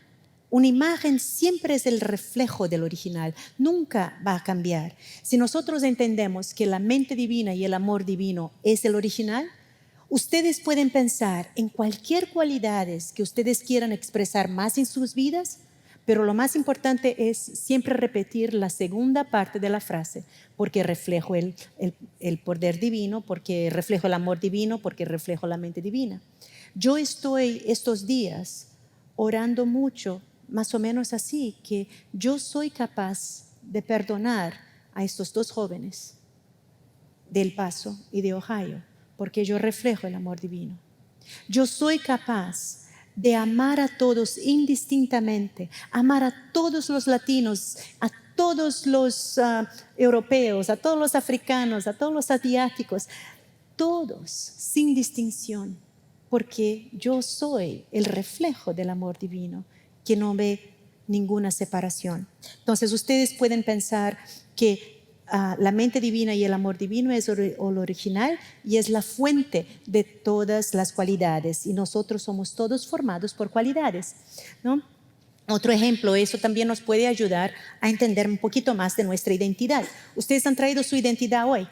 una imagen siempre es el reflejo del original, nunca va a cambiar. Si nosotros entendemos que la mente divina y el amor divino es el original, ustedes pueden pensar en cualquier cualidades que ustedes quieran expresar más en sus vidas, pero lo más importante es siempre repetir la segunda parte de la frase, porque reflejo el poder divino, porque reflejo el amor divino, porque reflejo la mente divina. Yo estoy estos días orando mucho, más o menos así, que yo soy capaz de perdonar a estos dos jóvenes de El Paso y de Ohio, porque yo reflejo el amor divino. Yo soy capaz de amar a todos indistintamente, amar a todos los latinos, a todos los europeos, a todos los africanos, a todos los asiáticos, todos sin distinción, porque yo soy el reflejo del amor divino que no ve ninguna separación. Entonces ustedes pueden pensar que la mente divina y el amor divino es el original y es la fuente de todas las cualidades, y nosotros somos todos formados por cualidades, ¿no? Otro ejemplo, eso también nos puede ayudar a entender un poquito más de nuestra identidad. Ustedes han traído su identidad hoy,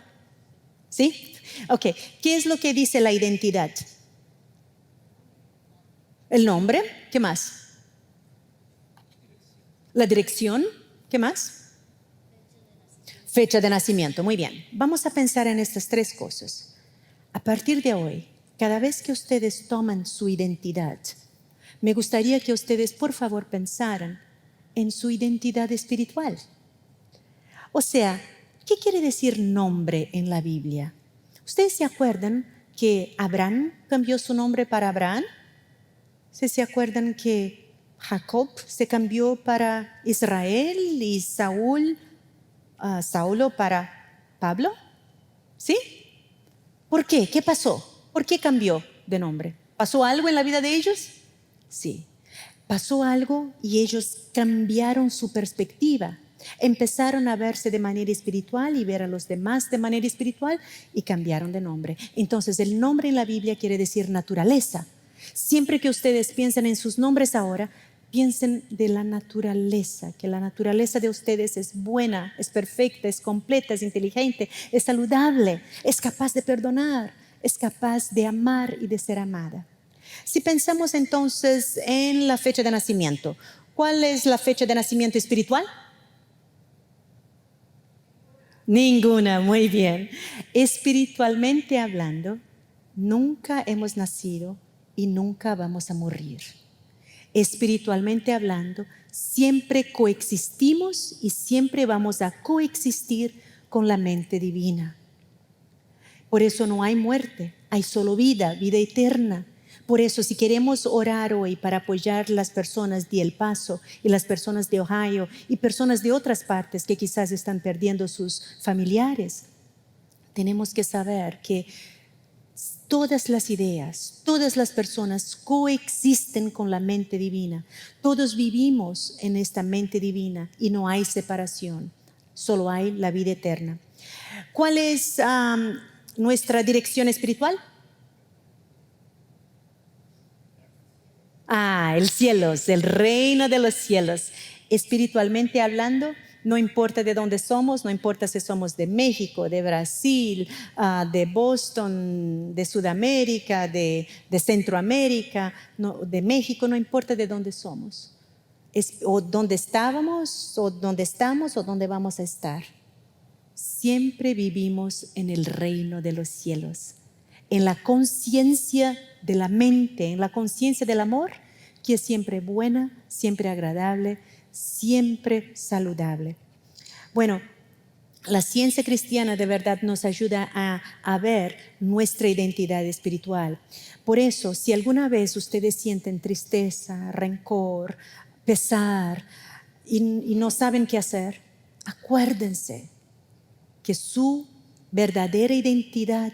¿sí? Ok, ¿qué es lo que dice la identidad? El nombre, ¿qué más? La dirección, ¿qué más? Fecha de nacimiento, muy bien. Vamos a pensar en estas tres cosas. A partir de hoy, cada vez que ustedes toman su identidad, me gustaría que ustedes, por favor, pensaran en su identidad espiritual. O sea, ¿qué quiere decir nombre en la Biblia? ¿Ustedes se acuerdan que Abraham cambió su nombre para Abraham? ¿Ustedes se acuerdan que Jacob se cambió para Israel y Saulo para Pablo? ¿Sí? ¿Por qué? ¿Qué pasó? ¿Por qué cambió de nombre? ¿Pasó algo en la vida de ellos? Sí. Pasó algo y ellos cambiaron su perspectiva. Empezaron a verse de manera espiritual y ver a los demás de manera espiritual y cambiaron de nombre. Entonces, el nombre en la Biblia quiere decir naturaleza. Siempre que ustedes piensen en sus nombres ahora, piensen de la naturaleza, que la naturaleza de ustedes es buena, es perfecta, es completa, es inteligente, es saludable, es capaz de perdonar, es capaz de amar y de ser amada. Si pensamos entonces en la fecha de nacimiento, ¿cuál es la fecha de nacimiento espiritual? Ninguna, muy bien. Espiritualmente hablando, nunca hemos nacido y nunca vamos a morir. Espiritualmente hablando, siempre coexistimos y siempre vamos a coexistir con la mente divina. Por eso no hay muerte, hay solo vida, vida eterna. Por eso, si queremos orar hoy para apoyar las personas de El Paso y las personas de Ohio y personas de otras partes que quizás están perdiendo sus familiares, tenemos que saber que todas las ideas, todas las personas coexisten con la mente divina. Todos vivimos en esta mente divina y no hay separación, solo hay la vida eterna. ¿Cuál es nuestra dirección espiritual? El cielo, el reino de los cielos. Espiritualmente hablando, no importa de dónde somos, no importa si somos de México, de Brasil, de Boston, de Sudamérica, de Centroamérica, no, de México, no importa de dónde somos. O dónde estábamos, o dónde estamos, o dónde vamos a estar. Siempre vivimos en el reino de los cielos, en la conciencia de la mente, en la conciencia del amor, que es siempre buena, siempre agradable, siempre saludable. Bueno, La ciencia cristiana de verdad nos ayuda a ver nuestra identidad espiritual. Por eso, si alguna vez ustedes sienten tristeza, rencor, pesar y no saben qué hacer, acuérdense que su verdadera identidad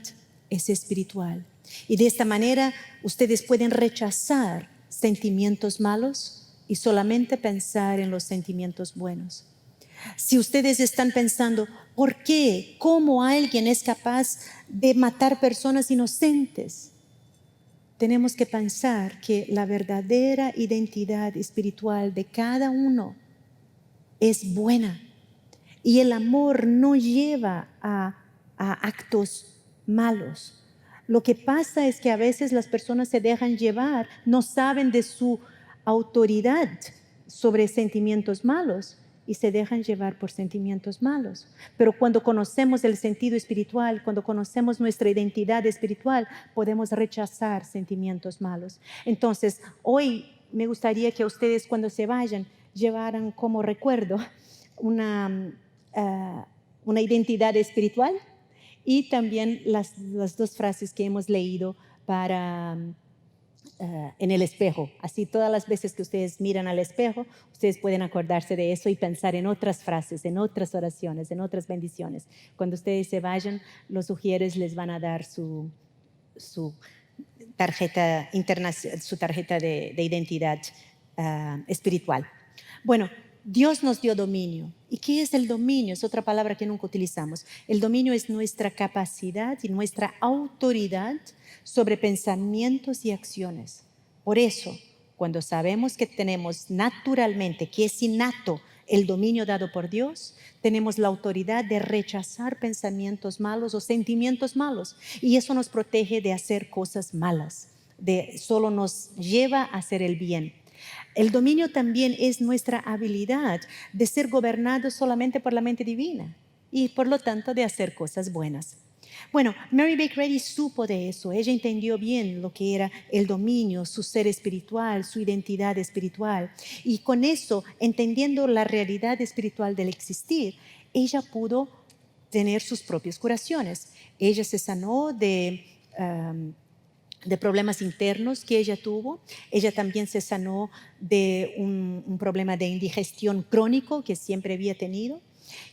es espiritual. Y de esta manera ustedes pueden rechazar sentimientos malos y solamente pensar en los sentimientos buenos. Si ustedes están pensando, ¿por qué? ¿Cómo alguien es capaz de matar personas inocentes? Tenemos que pensar que la verdadera identidad espiritual de cada uno es buena. Y el amor no lleva a actos malos. Lo que pasa es que a veces las personas se dejan llevar, no saben de su autoridad sobre sentimientos malos y se dejan llevar por sentimientos malos. Pero cuando conocemos el sentido espiritual, cuando conocemos nuestra identidad espiritual, podemos rechazar sentimientos malos. Entonces, hoy me gustaría que ustedes cuando se vayan llevaran como recuerdo una identidad espiritual y también las dos frases que hemos leído para en el espejo. Así todas las veces que ustedes miran al espejo, ustedes pueden acordarse de eso y pensar en otras frases, en otras oraciones, en otras bendiciones. Cuando ustedes se vayan, los ujieres les van a dar su tarjeta de identidad espiritual. Bueno, Dios nos dio dominio. ¿Y qué es el dominio? Es otra palabra que nunca utilizamos. El dominio es nuestra capacidad y nuestra autoridad sobre pensamientos y acciones. Por eso, cuando sabemos que tenemos naturalmente, que es innato, el dominio dado por Dios, tenemos la autoridad de rechazar pensamientos malos o sentimientos malos. Y eso nos protege de hacer cosas malas. Solo nos lleva a hacer el bien. El dominio también es nuestra habilidad de ser gobernados solamente por la mente divina y por lo tanto de hacer cosas buenas. Bueno, Mary Baker Eddy supo de eso. Ella entendió bien lo que era el dominio, su ser espiritual, su identidad espiritual. Y con eso, entendiendo la realidad espiritual del existir, ella pudo tener sus propias curaciones. Ella se sanó de problemas internos que ella tuvo. Ella también se sanó de un problema de indigestión crónico que siempre había tenido.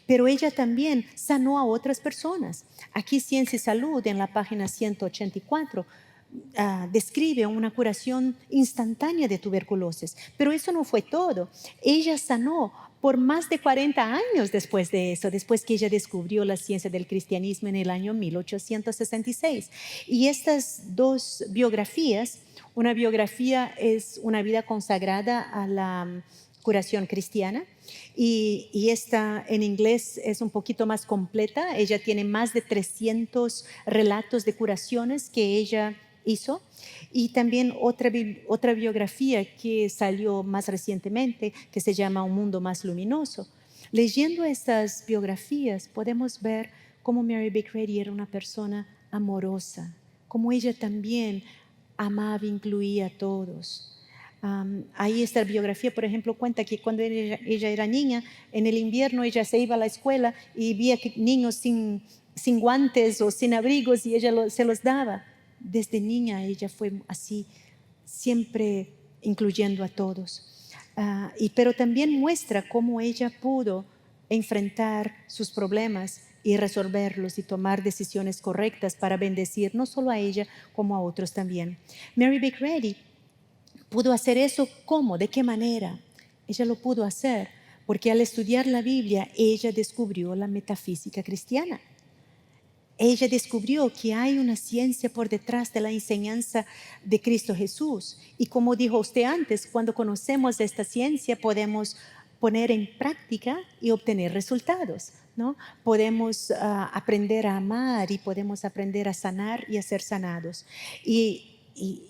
Pero ella también sanó a otras personas. Aquí Ciencia y Salud, en la página 184, describe una curación instantánea de tuberculosis. Pero eso no fue todo. Ella sanó por más de 40 años después de eso, después que ella descubrió la ciencia del cristianismo en el año 1866. Y estas dos biografías, una biografía es una vida consagrada a la curación cristiana, y esta en inglés es un poquito más completa. Ella tiene más de 300 relatos de curaciones que ella hizo, y también otra biografía que salió más recientemente que se llama Un mundo más luminoso. Leyendo estas biografías podemos ver cómo Mary Baker Eddy era una persona amorosa, cómo ella también amaba e incluía a todos. Ahí esta biografía, por ejemplo, cuenta que cuando ella era niña, en el invierno ella se iba a la escuela y veía que niños sin guantes o sin abrigos y ella se los daba. Desde niña ella fue así, siempre incluyendo a todos. Pero también muestra cómo ella pudo enfrentar sus problemas y resolverlos y tomar decisiones correctas para bendecir no solo a ella como a otros también. Mary Baker Eddy pudo hacer eso. ¿Cómo? ¿De qué manera? Ella lo pudo hacer porque al estudiar la Biblia ella descubrió la metafísica cristiana. Ella descubrió que hay una ciencia por detrás de la enseñanza de Cristo Jesús. Y como dijo usted antes, cuando conocemos esta ciencia podemos poner en práctica y obtener resultados, ¿no? Podemos aprender a amar y podemos aprender a sanar y a ser sanados. Y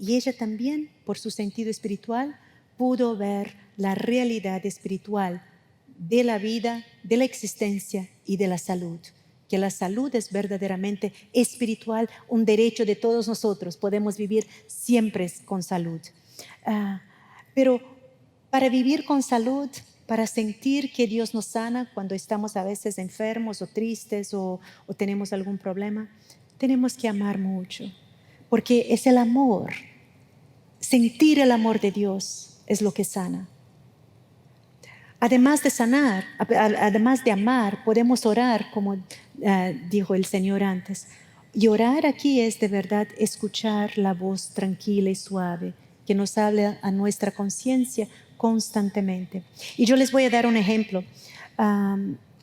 ella también, por su sentido espiritual, pudo ver la realidad espiritual de la vida, de la existencia y de la salud. Que la salud es verdaderamente espiritual, un derecho de todos nosotros. Podemos vivir siempre con salud. Pero para vivir con salud para sentir que Dios nos sana cuando estamos a veces enfermos o tristes o tenemos algún problema, tenemos que amar mucho, porque es el amor. Sentir el amor de Dios es lo que sana. Además de sanar, además de amar, podemos orar, como dijo el Señor antes. Y orar aquí es de verdad escuchar la voz tranquila y suave que nos habla a nuestra conciencia constantemente. Y yo les voy a dar un ejemplo.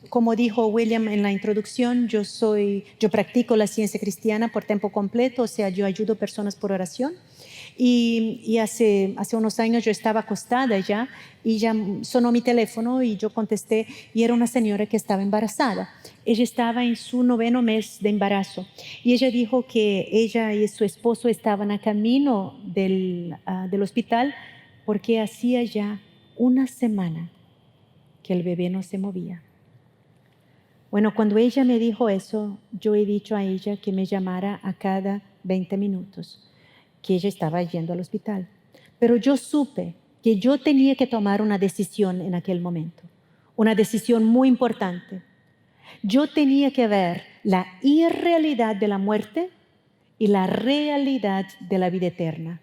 Como dijo William en la introducción, yo practico la ciencia cristiana por tiempo completo, o sea, yo ayudo personas por oración. Y hace unos años yo estaba acostada ya y ya sonó mi teléfono y yo contesté y era una señora que estaba embarazada. Ella estaba en su 9º mes de embarazo y ella dijo que ella y su esposo estaban a camino del hospital porque hacía ya una semana que el bebé no se movía. Bueno, cuando ella me dijo eso, yo he dicho a ella que me llamara a cada 20 minutos. Que ella estaba yendo al hospital. Pero yo supe que yo tenía que tomar una decisión en aquel momento, una decisión muy importante. Yo tenía que ver la irrealidad de la muerte y la realidad de la vida eterna.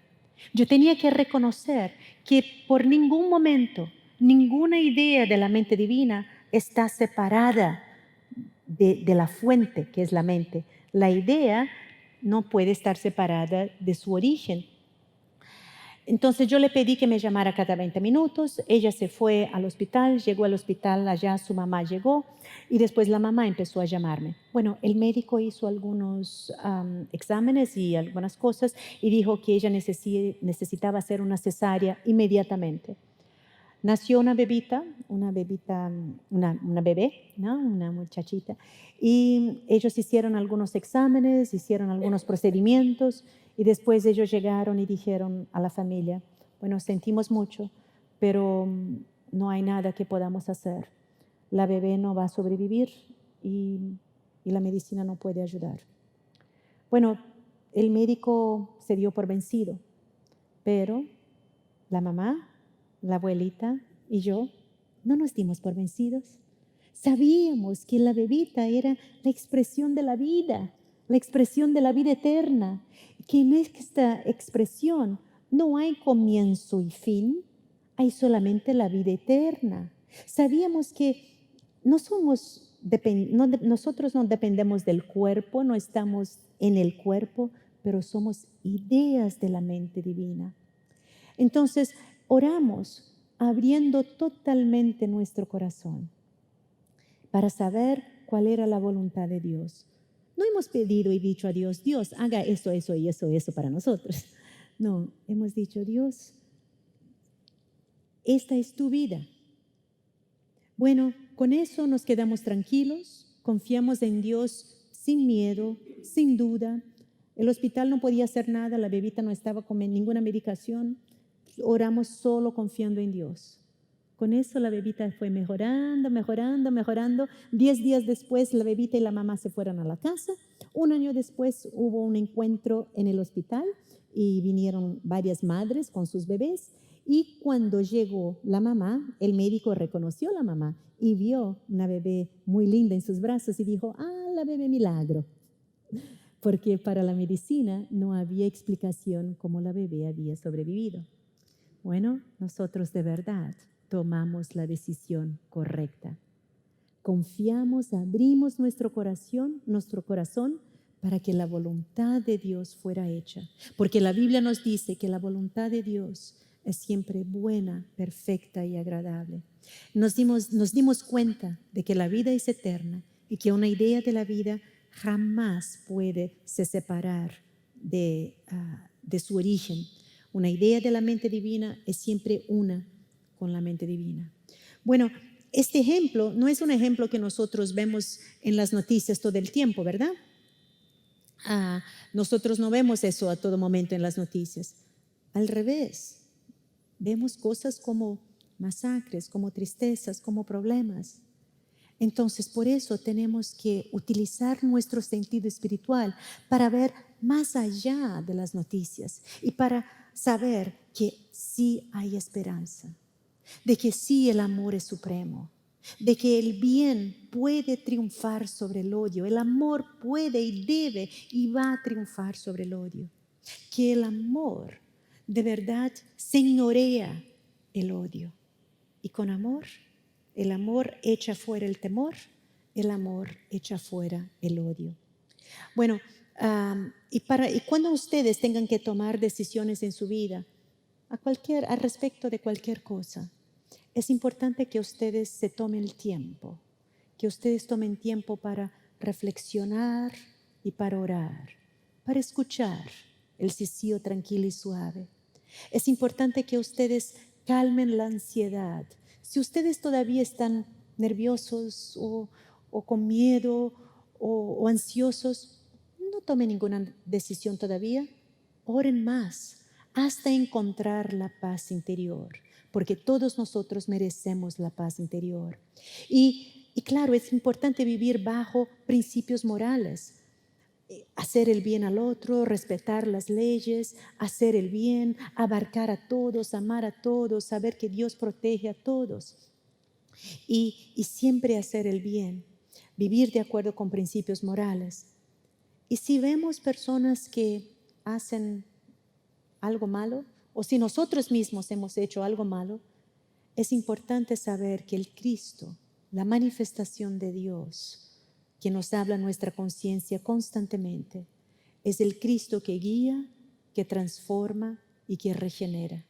Yo tenía que reconocer que por ningún momento, ninguna idea de la mente divina está separada de la fuente, que es la mente. La idea no puede estar separada de su origen. Entonces yo le pedí que me llamara cada 20 minutos, ella se fue al hospital, llegó al hospital, allá su mamá llegó y después la mamá empezó a llamarme. Bueno, el médico hizo algunos exámenes y algunas cosas y dijo que ella necesitaba hacer una cesárea inmediatamente. Nació una bebé, ¿no? Una muchachita, y ellos hicieron algunos exámenes, hicieron algunos procedimientos, y después ellos llegaron y dijeron a la familia, bueno, sentimos mucho, pero no hay nada que podamos hacer. La bebé no va a sobrevivir y la medicina no puede ayudar. Bueno, el médico se dio por vencido, pero la mamá, la abuelita y yo no nos dimos por vencidos. Sabíamos que la bebita era la expresión de la vida eterna, que en esta expresión no hay comienzo y fin, hay solamente la vida eterna. Sabíamos que nosotros no dependemos del cuerpo, no estamos en el cuerpo, pero somos ideas de la mente divina. Entonces, oramos abriendo totalmente nuestro corazón para saber cuál era la voluntad de Dios. No hemos pedido y dicho a Dios, Dios, haga eso, eso y eso, eso para nosotros. No, hemos dicho, Dios, esta es tu vida. Bueno, con eso nos quedamos tranquilos, confiamos en Dios sin miedo, sin duda. El hospital no podía hacer nada, la bebita no estaba con ninguna medicación. Oramos solo confiando en Dios. Con eso la bebita fue mejorando. 10 días después la bebita y la mamá se fueron a la casa. 1 año después hubo un encuentro en el hospital y vinieron varias madres con sus bebés. Y cuando llegó la mamá, el médico reconoció a la mamá y vio una bebé muy linda en sus brazos y dijo, la bebé milagro. Porque para la medicina no había explicación cómo la bebé había sobrevivido. Bueno, nosotros de verdad tomamos la decisión correcta. Confiamos, abrimos nuestro corazón para que la voluntad de Dios fuera hecha. Porque la Biblia nos dice que la voluntad de Dios es siempre buena, perfecta y agradable. Nos dimos cuenta de que la vida es eterna y que una idea de la vida jamás puede se separar de su origen. Una idea de la mente divina es siempre una con la mente divina. Bueno, este ejemplo no es un ejemplo que nosotros vemos en las noticias todo el tiempo, ¿verdad? Nosotros no vemos eso a todo momento en las noticias. Al revés, vemos cosas como masacres, como tristezas, como problemas. Entonces, por eso tenemos que utilizar nuestro sentido espiritual para ver más allá de las noticias y para saber que sí hay esperanza. de que sí, el amor es supremo, de que el bien puede triunfar sobre el odio, el amor puede y debe y va a triunfar sobre el odio, que el amor de verdad señorea el odio. Y con amor, el amor echa fuera el temor, el amor echa fuera el odio. Bueno, y cuando ustedes tengan que tomar decisiones en su vida, al respecto de cualquier cosa, es importante que ustedes se tomen el tiempo, que ustedes tomen tiempo para reflexionar y para orar, para escuchar el sisío tranquilo y suave. Es importante que ustedes calmen la ansiedad. Si ustedes todavía están nerviosos o con miedo o ansiosos, no tomen ninguna decisión todavía. Oren más hasta encontrar la paz interior, porque todos nosotros merecemos la paz interior. Y claro, es importante vivir bajo principios morales. Hacer el bien al otro, respetar las leyes, hacer el bien, abarcar a todos, amar a todos, saber que Dios protege a todos. Y siempre hacer el bien, vivir de acuerdo con principios morales. Y si vemos personas que hacen algo malo, o si nosotros mismos hemos hecho algo malo, es importante saber que el Cristo, la manifestación de Dios, que nos habla nuestra conciencia constantemente, es el Cristo que guía, que transforma y que regenera.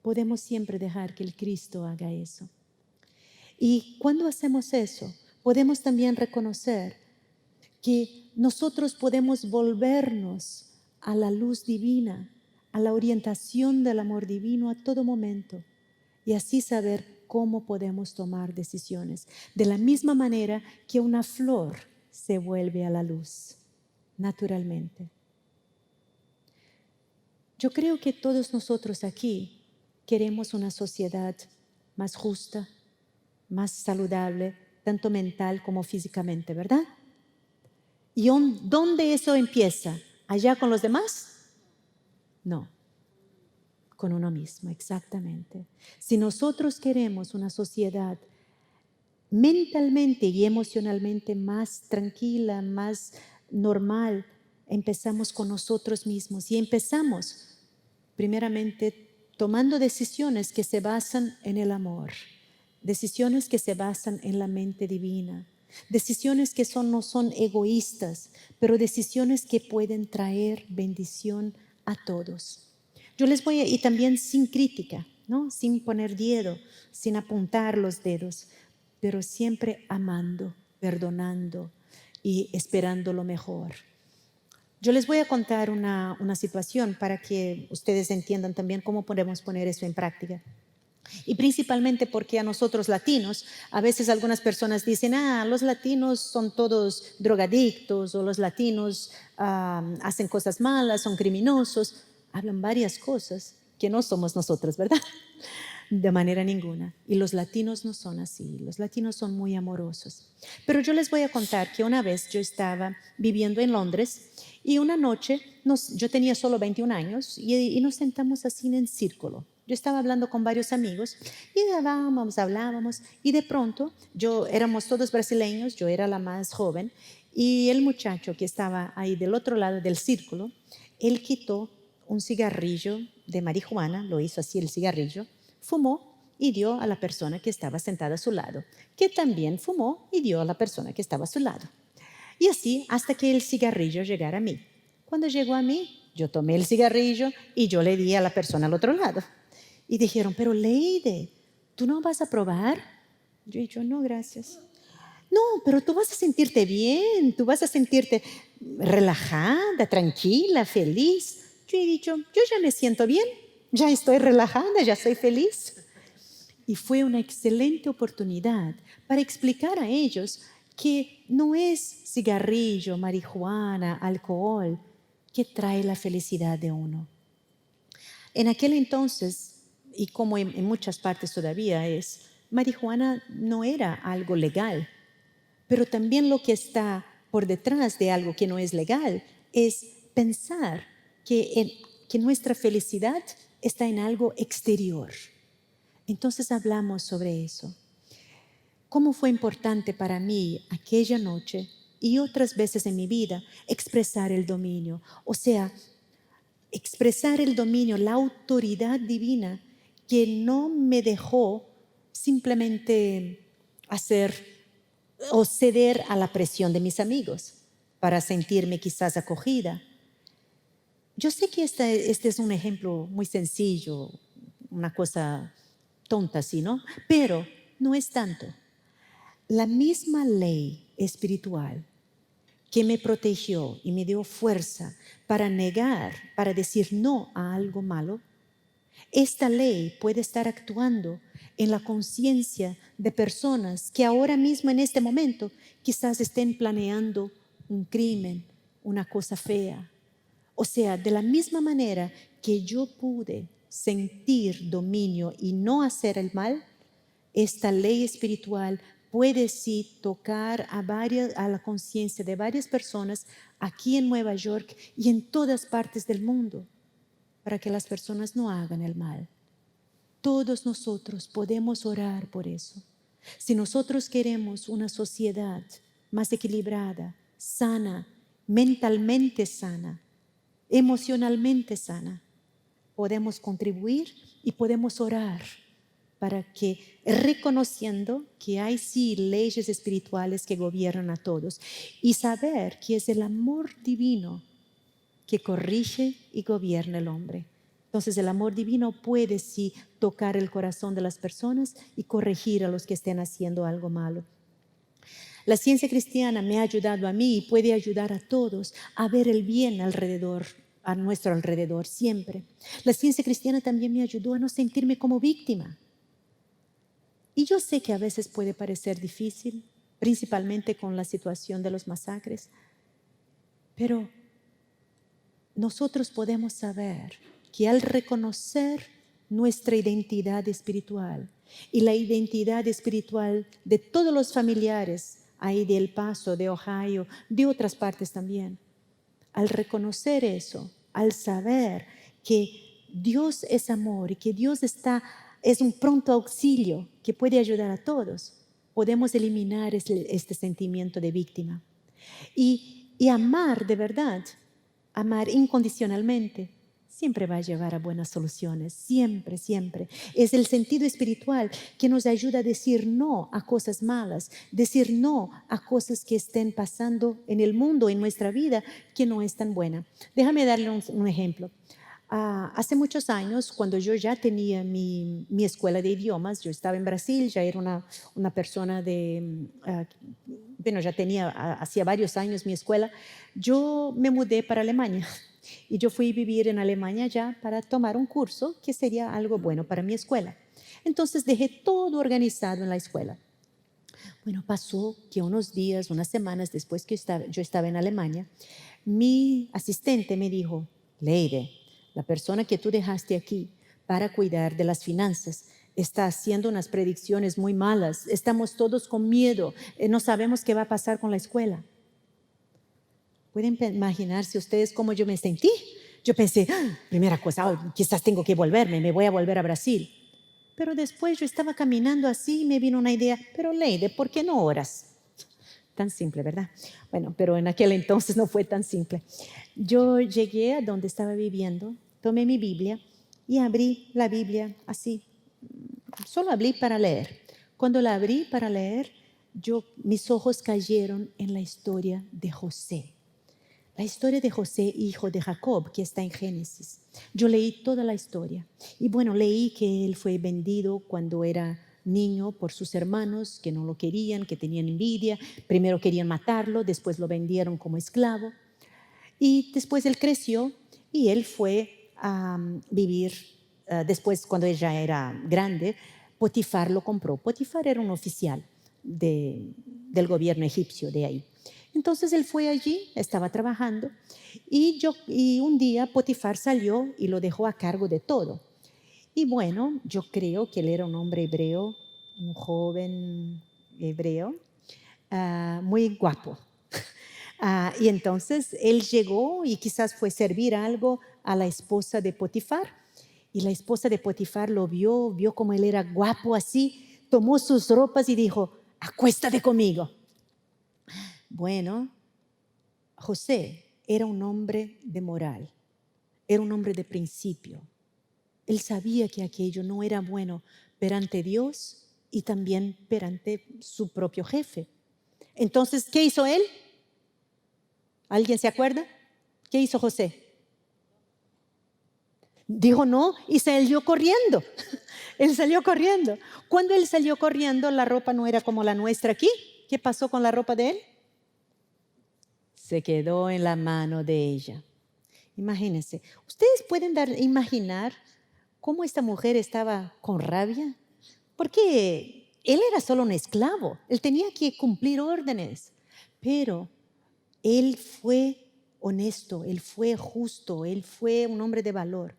Podemos siempre dejar que el Cristo haga eso. Y cuando hacemos eso, podemos también reconocer que nosotros podemos volvernos a la luz divina, a la orientación del amor divino a todo momento, y así saber cómo podemos tomar decisiones. De la misma manera que una flor se vuelve a la luz, naturalmente. Yo creo que todos nosotros aquí queremos una sociedad más justa, más saludable, tanto mental como físicamente, ¿verdad? ¿Y dónde eso empieza? ¿Allá con los demás? No, con uno mismo, exactamente. Si nosotros queremos una sociedad mentalmente y emocionalmente más tranquila, más normal, empezamos con nosotros mismos y empezamos primeramente tomando decisiones que se basan en el amor, decisiones que se basan en la mente divina, decisiones que no son egoístas, pero decisiones que pueden traer bendición a todos. Yo les voy y también sin crítica, ¿no? Sin poner dedo, sin apuntar los dedos, pero siempre amando, perdonando y esperando lo mejor. Yo les voy a contar una situación para que ustedes entiendan también cómo podemos poner eso en práctica. Y principalmente porque a nosotros latinos, a veces algunas personas dicen, los latinos son todos drogadictos, o los latinos hacen cosas malas, son criminosos. Hablan varias cosas que no somos nosotros, ¿verdad? De manera ninguna. Y los latinos no son así. Los latinos son muy amorosos. Pero yo les voy a contar que una vez yo estaba viviendo en Londres y una noche, yo tenía solo 21 años y nos sentamos así en círculo. Yo estaba hablando con varios amigos y hablábamos y de pronto éramos todos brasileños, yo era la más joven y el muchacho que estaba ahí del otro lado del círculo, él quitó un cigarrillo de marihuana, lo hizo así el cigarrillo, fumó y dio a la persona que estaba sentada a su lado, que también fumó y dio a la persona que estaba a su lado. Y así hasta que el cigarrillo llegara a mí. Cuando llegó a mí, yo tomé el cigarrillo y yo le di a la persona al otro lado. Y dijeron, pero Leyde, ¿tú no vas a probar? Yo he dicho, no, gracias. No, pero tú vas a sentirte bien, tú vas a sentirte relajada, tranquila, feliz. Yo he dicho, yo ya me siento bien, ya estoy relajada, ya soy feliz. Y fue una excelente oportunidad para explicar a ellos que no es cigarrillo, marihuana, alcohol que trae la felicidad de uno. En aquel entonces, y como en muchas partes todavía es, marihuana no era algo legal, pero también lo que está por detrás de algo que no es legal es pensar que nuestra felicidad está en algo exterior. Entonces hablamos sobre eso. ¿Cómo fue importante para mí aquella noche y otras veces en mi vida expresar el dominio? O sea, expresar el dominio, la autoridad divina que no me dejó simplemente hacer o ceder a la presión de mis amigos para sentirme quizás acogida. Yo sé que este es un ejemplo muy sencillo, una cosa tonta así, ¿no? Pero no es tanto. La misma ley espiritual que me protegió y me dio fuerza para negar, para decir no a algo malo, esta ley puede estar actuando en la conciencia de personas que ahora mismo en este momento quizás estén planeando un crimen, una cosa fea. O sea, de la misma manera que yo pude sentir dominio y no hacer el mal, esta ley espiritual puede sí tocar a la conciencia de varias personas aquí en Nueva York y en todas partes del mundo, para que las personas no hagan el mal. Todos nosotros podemos orar por eso. Si nosotros queremos una sociedad más equilibrada, sana, mentalmente sana, emocionalmente sana, podemos contribuir y podemos orar para que, reconociendo que hay sí leyes espirituales que gobiernan a todos y saber que es el amor divino que corrige y gobierna el hombre. Entonces el amor divino puede sí tocar el corazón de las personas y corregir a los que estén haciendo algo malo. La ciencia cristiana me ha ayudado a mí y puede ayudar a todos a ver el bien alrededor, a nuestro alrededor siempre. La ciencia cristiana también me ayudó a no sentirme como víctima. Y yo sé que a veces puede parecer difícil, principalmente con la situación de los masacres, pero nosotros podemos saber que al reconocer nuestra identidad espiritual y la identidad espiritual de todos los familiares ahí de El Paso, de Ohio, de otras partes también, al reconocer eso, al saber que Dios es amor y que Dios es un pronto auxilio que puede ayudar a todos, podemos eliminar este sentimiento de víctima. Y amar de verdad, amar incondicionalmente, siempre va a llevar a buenas soluciones, siempre, siempre. Es el sentido espiritual que nos ayuda a decir no a cosas malas, decir no a cosas que estén pasando en el mundo, en nuestra vida, que no es tan buena. Déjame darle un ejemplo. Hace muchos años, cuando yo ya tenía mi escuela de idiomas, yo estaba en Brasil, ya era una persona bueno, ya tenía, hacía varios años mi escuela, yo me mudé para Alemania y yo fui a vivir en Alemania ya para tomar un curso que sería algo bueno para mi escuela. Entonces dejé todo organizado en la escuela. Bueno, pasó que unos días, unas semanas después que yo estaba en Alemania, mi asistente me dijo, Leire, la persona que tú dejaste aquí para cuidar de las finanzas está haciendo unas predicciones muy malas. Estamos todos con miedo. No sabemos qué va a pasar con la escuela. ¿Pueden imaginarse ustedes cómo yo me sentí? Yo pensé, primera cosa, quizás tengo que volverme, me voy a volver a Brasil. Pero después yo estaba caminando así y me vino una idea, pero Leide, ¿por qué no oras? Tan simple, ¿verdad? Bueno, pero en aquel entonces no fue tan simple. Yo llegué a donde estaba viviendo, tomé mi Biblia y abrí la Biblia así. Solo abrí para leer. Cuando la abrí para leer, mis ojos cayeron en la historia de José. La historia de José, hijo de Jacob, que está en Génesis. Yo leí toda la historia. Y bueno, leí que él fue vendido cuando era niño por sus hermanos, que no lo querían, que tenían envidia. Primero querían matarlo, después lo vendieron como esclavo. Y después él creció y él fue a vivir, después cuando él ya era grande, Potifar lo compró. Potifar era un oficial del gobierno egipcio de ahí. Entonces él fue allí, estaba trabajando y un día Potifar salió y lo dejó a cargo de todo. Y bueno, yo creo que él era un hombre hebreo, un joven hebreo, muy guapo. Y entonces él llegó y quizás fue servir algo a la esposa de Potifar Y la esposa de Potifar lo vio como él era guapo así, tomó sus ropas y dijo, acuéstate conmigo. Bueno, José era un hombre de moral, era un hombre de principio. Él sabía que aquello no era bueno perante Dios y también perante su propio jefe. Entonces, ¿qué hizo él? ¿Alguien se acuerda? ¿Qué hizo José? Dijo no y salió corriendo. Él salió corriendo. Cuando él salió corriendo, la ropa no era como la nuestra aquí. ¿Qué pasó con la ropa de él? Se quedó en la mano de ella. Imagínense, ustedes pueden imaginar cómo esta mujer estaba con rabia, porque él era solo un esclavo, él tenía que cumplir órdenes, pero él fue honesto, él fue justo, él fue un hombre de valor.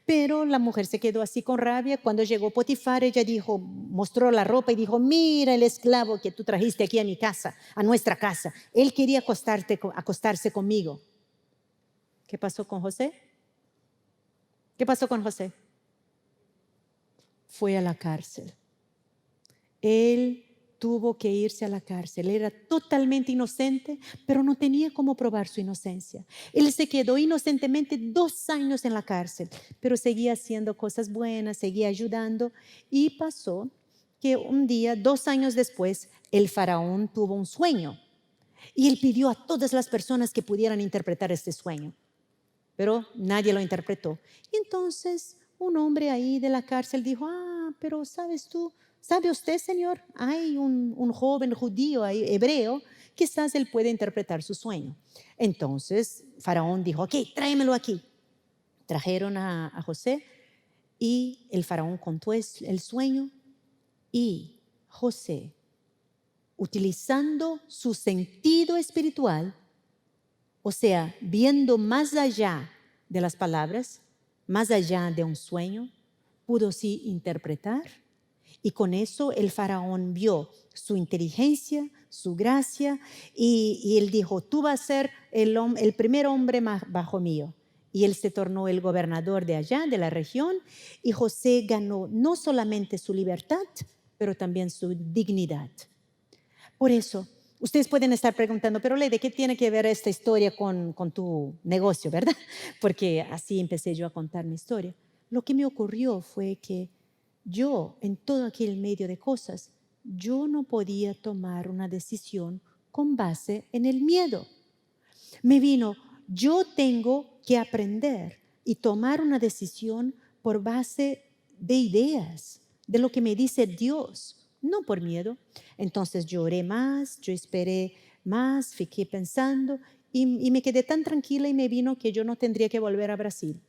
Pero la mujer se quedó así con rabia. Cuando llegó Potifar, ella dijo, mostró la ropa y dijo, mira el esclavo que tú trajiste aquí a mi casa, a nuestra casa. Él quería acostarse conmigo. ¿Qué pasó con José? ¿Qué pasó con José? Fue a la cárcel. Él tuvo que irse a la cárcel. Era totalmente inocente, pero no tenía cómo probar su inocencia. Él se quedó inocentemente 2 años en la cárcel, pero seguía haciendo cosas buenas, seguía ayudando. Y pasó que un día, 2 años después, el faraón tuvo un sueño. Y él pidió a todas las personas que pudieran interpretar este sueño, pero nadie lo interpretó. Y entonces un hombre ahí de la cárcel dijo, pero ¿sabe usted, señor? Hay un joven judío ahí, hebreo, quizás él puede interpretar su sueño. Entonces Faraón dijo, ok, tráemelo aquí. Trajeron a José y el faraón contó el sueño y José, utilizando su sentido espiritual, o sea, viendo más allá de las palabras, más allá de un sueño, pudo sí interpretar. Y con eso el faraón vio su inteligencia, su gracia, y él dijo, tú vas a ser el primer hombre bajo mío. Y él se tornó el gobernador de allá, de la región, y José ganó no solamente su libertad, pero también su dignidad. Por eso, ustedes pueden estar preguntando, pero Lady, ¿qué tiene que ver esta historia con tu negocio, verdad? Porque así empecé yo a contar mi historia. Lo que me ocurrió fue que yo, en todo aquel medio de cosas, yo no podía tomar una decisión con base en el miedo. Me vino, yo tengo que aprender y tomar una decisión por base de ideas, de lo que me dice Dios, no por miedo. Entonces yo oré más, yo esperé más, fiqué pensando y me quedé tan tranquila y me vino que yo no tendría que volver a Brasil.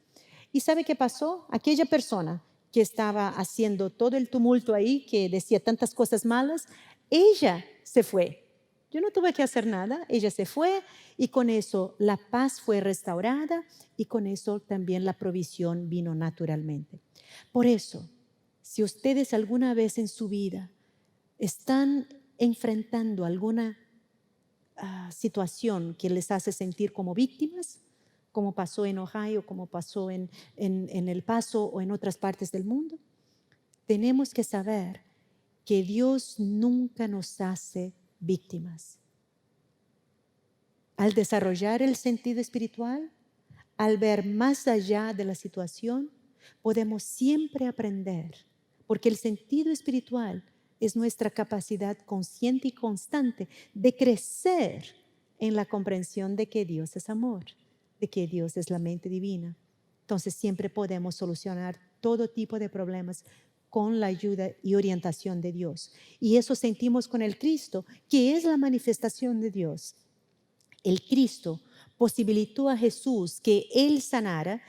¿Y sabe qué pasó? Aquella persona que estaba haciendo todo el tumulto ahí, que decía tantas cosas malas, ella se fue. Yo no tuve que hacer nada, ella se fue y con eso la paz fue restaurada y con eso también la provisión vino naturalmente. Por eso, si ustedes alguna vez en su vida están enfrentando alguna situación que les hace sentir como víctimas, como pasó en Ohio, como pasó en El Paso o en otras partes del mundo, tenemos que saber que Dios nunca nos hace víctimas. Al desarrollar el sentido espiritual, al ver más allá de la situación, podemos siempre aprender, porque el sentido espiritual es nuestra capacidad consciente y constante de crecer en la comprensión de que Dios es amor, de que Dios es la mente divina. Entonces siempre podemos solucionar todo tipo de problemas con la ayuda y orientación de Dios. Y eso sentimos con el Cristo, que es la manifestación de Dios. El Cristo posibilitó a Jesús que Él sanara,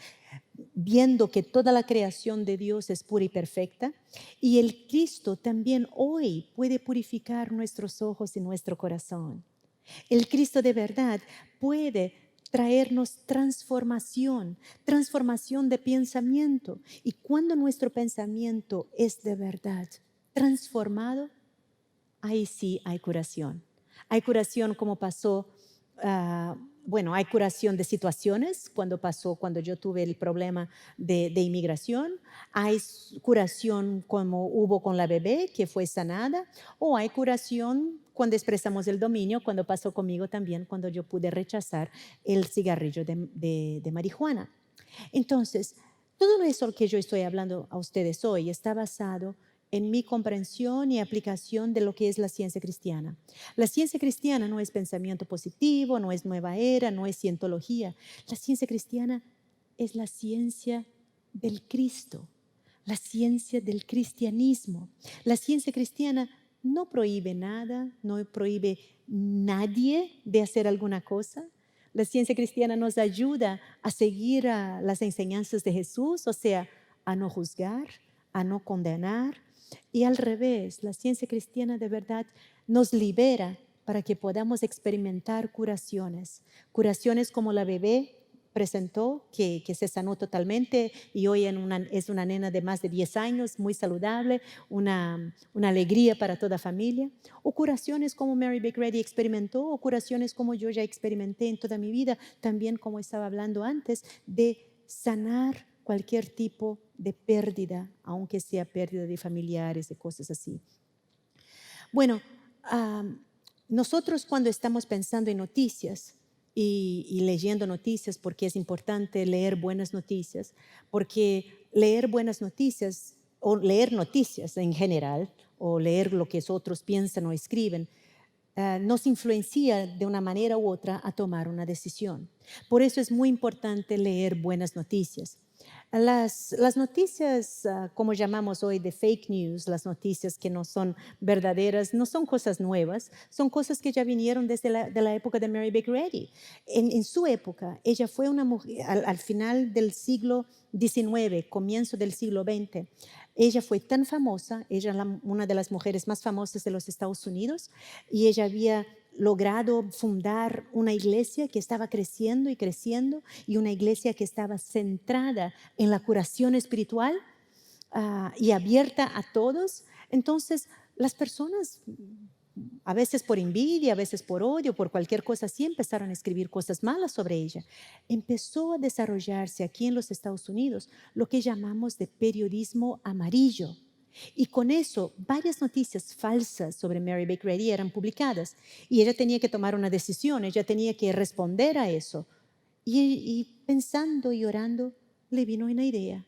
viendo que toda la creación de Dios es pura y perfecta, y el Cristo también hoy puede purificar nuestros ojos y nuestro corazón. El Cristo de verdad puede traernos transformación de pensamiento, y cuando nuestro pensamiento es de verdad transformado, ahí sí hay curación. Hay curación como pasó bueno, hay curación de situaciones, cuando yo tuve el problema de inmigración, hay curación como hubo con la bebé que fue sanada, o hay curación cuando expresamos el dominio, cuando pasó conmigo también, cuando yo pude rechazar el cigarrillo de marihuana. Entonces, todo eso que yo estoy hablando a ustedes hoy está basado en mi comprensión y aplicación de lo que es la ciencia cristiana. La ciencia cristiana no es pensamiento positivo, no es nueva era, no es cientología. La ciencia cristiana es la ciencia del Cristo, la ciencia del cristianismo. La ciencia cristiana no prohíbe nada, no prohíbe nadie de hacer alguna cosa. La ciencia cristiana nos ayuda a seguir las enseñanzas de Jesús, o sea, a no juzgar, a no condenar. Y al revés, la ciencia cristiana de verdad nos libera para que podamos experimentar curaciones. Curaciones como la bebé presentó, que se sanó totalmente y hoy es una nena de más de 10 años, muy saludable, una alegría para toda familia. O curaciones como Mary Baker experimentó, o curaciones como yo ya experimenté en toda mi vida, también como estaba hablando antes, de sanar cualquier tipo de pérdida, aunque sea pérdida de familiares, de cosas así. Bueno, nosotros cuando estamos pensando en noticias y leyendo noticias, porque es importante leer buenas noticias, porque leer buenas noticias o leer noticias en general, o leer lo que otros piensan o escriben, nos influencia de una manera u otra a tomar una decisión. Por eso es muy importante leer buenas noticias. Las noticias, como llamamos hoy, de fake news, las noticias que no son verdaderas, no son cosas nuevas, son cosas que ya vinieron desde la época de Mary Baker Eddy. En su época, ella fue una mujer, al final del siglo XIX, comienzo del siglo XX, ella fue tan famosa, ella es una de las mujeres más famosas de los Estados Unidos, y ella había logrado fundar una iglesia que estaba creciendo y creciendo, y una iglesia que estaba centrada en la curación espiritual y abierta a todos. Entonces, las personas, a veces por envidia, a veces por odio, por cualquier cosa así, empezaron a escribir cosas malas sobre ella. Empezó a desarrollarse aquí en los Estados Unidos lo que llamamos de periodismo amarillo. Y con eso, varias noticias falsas sobre Mary Baker Eddy eran publicadas. Y ella tenía que tomar una decisión, ella tenía que responder a eso. Y pensando y orando, le vino la idea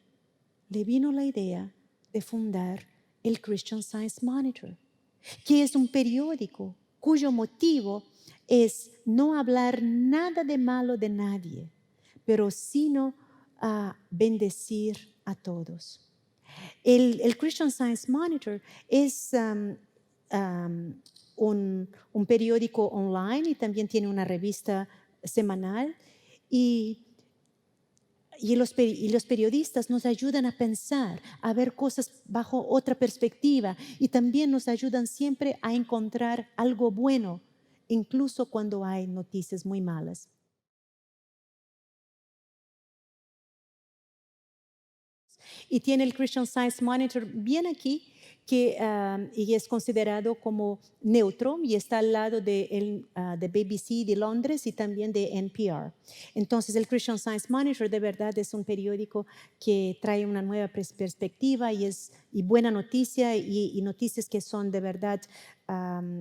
de fundar el Christian Science Monitor, que es un periódico cuyo motivo es no hablar nada de malo de nadie, pero sino bendecir a todos. El Christian Science Monitor es un periódico online y también tiene una revista semanal, y los periodistas nos ayudan a pensar, a ver cosas bajo otra perspectiva, y también nos ayudan siempre a encontrar algo bueno, incluso cuando hay noticias muy malas. Y tiene el Christian Science Monitor bien aquí, y es considerado como neutro, y está al lado de BBC de Londres y también de NPR. Entonces el Christian Science Monitor de verdad es un periódico que trae una nueva perspectiva y buena noticia, y noticias que son de verdad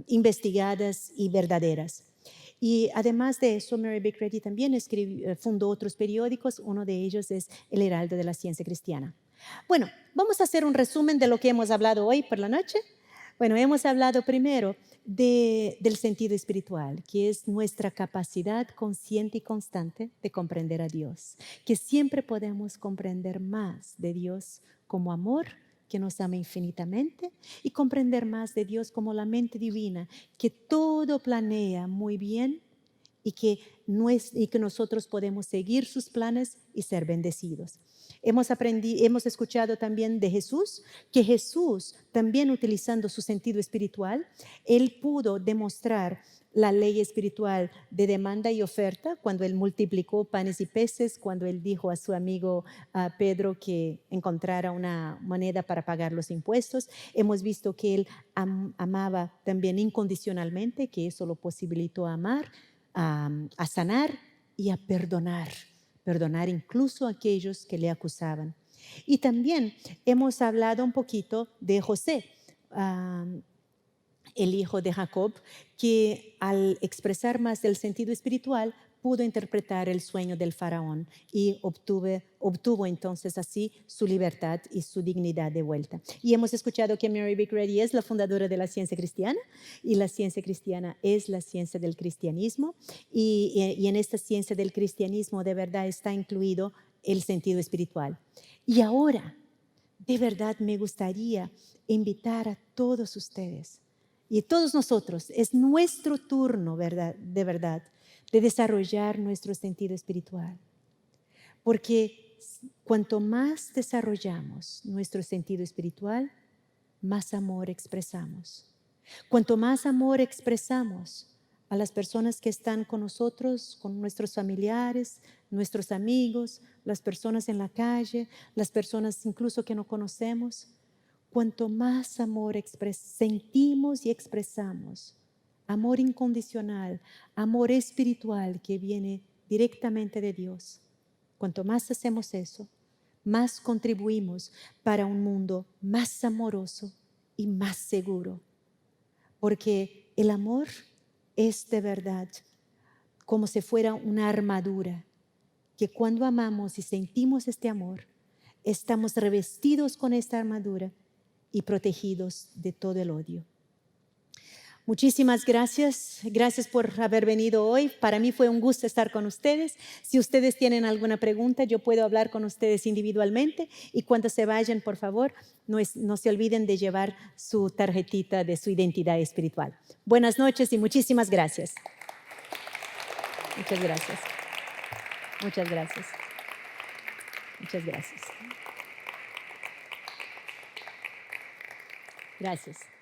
investigadas y verdaderas. Y además de eso, Mary Baker Eddy también fundó otros periódicos. Uno de ellos es El Heraldo de la Ciencia Cristiana. Bueno, vamos a hacer un resumen de lo que hemos hablado hoy por la noche. Bueno, hemos hablado primero del sentido espiritual, que es nuestra capacidad consciente y constante de comprender a Dios, que siempre podemos comprender más de Dios como amor, que nos ama infinitamente, y comprender más de Dios como la mente divina, que todo planea muy bien, y que nosotros podemos seguir sus planes y ser bendecidos. Hemos escuchado también de Jesús, que Jesús, también utilizando su sentido espiritual, él pudo demostrar la ley espiritual de demanda y oferta cuando él multiplicó panes y peces, cuando él dijo a su amigo Pedro que encontrara una moneda para pagar los impuestos. Hemos visto que él amaba también incondicionalmente, que eso lo posibilitó amar a sanar y a perdonar. Perdonar incluso a aquellos que le acusaban. Y también hemos hablado un poquito de José, el hijo de Jacob, que al expresar más del sentido espiritual pudo interpretar el sueño del faraón y obtuvo entonces así su libertad y su dignidad de vuelta. Y hemos escuchado que Mary Baker Eddy es la fundadora de la ciencia cristiana, y la ciencia cristiana es la ciencia del cristianismo, y en esta ciencia del cristianismo de verdad está incluido el sentido espiritual. Y ahora, de verdad me gustaría invitar a todos ustedes y todos nosotros, es nuestro turno, ¿verdad? De verdad, de desarrollar nuestro sentido espiritual. Porque cuanto más desarrollamos nuestro sentido espiritual, más amor expresamos. Cuanto más amor expresamos a las personas que están con nosotros, con nuestros familiares, nuestros amigos, las personas en la calle, las personas incluso que no conocemos, cuanto más amor sentimos y expresamos, amor incondicional, amor espiritual que viene directamente de Dios, cuanto más hacemos eso, más contribuimos para un mundo más amoroso y más seguro. Porque el amor es de verdad como si fuera una armadura, que cuando amamos y sentimos este amor, estamos revestidos con esta armadura y protegidos de todo el odio. Muchísimas gracias. Gracias por haber venido hoy. Para mí fue un gusto estar con ustedes. Si ustedes tienen alguna pregunta, yo puedo hablar con ustedes individualmente. Y cuando se vayan, por favor, no se olviden de llevar su tarjetita de su identidad espiritual. Buenas noches y muchísimas gracias. Muchas gracias. Muchas gracias. Muchas gracias. Gracias.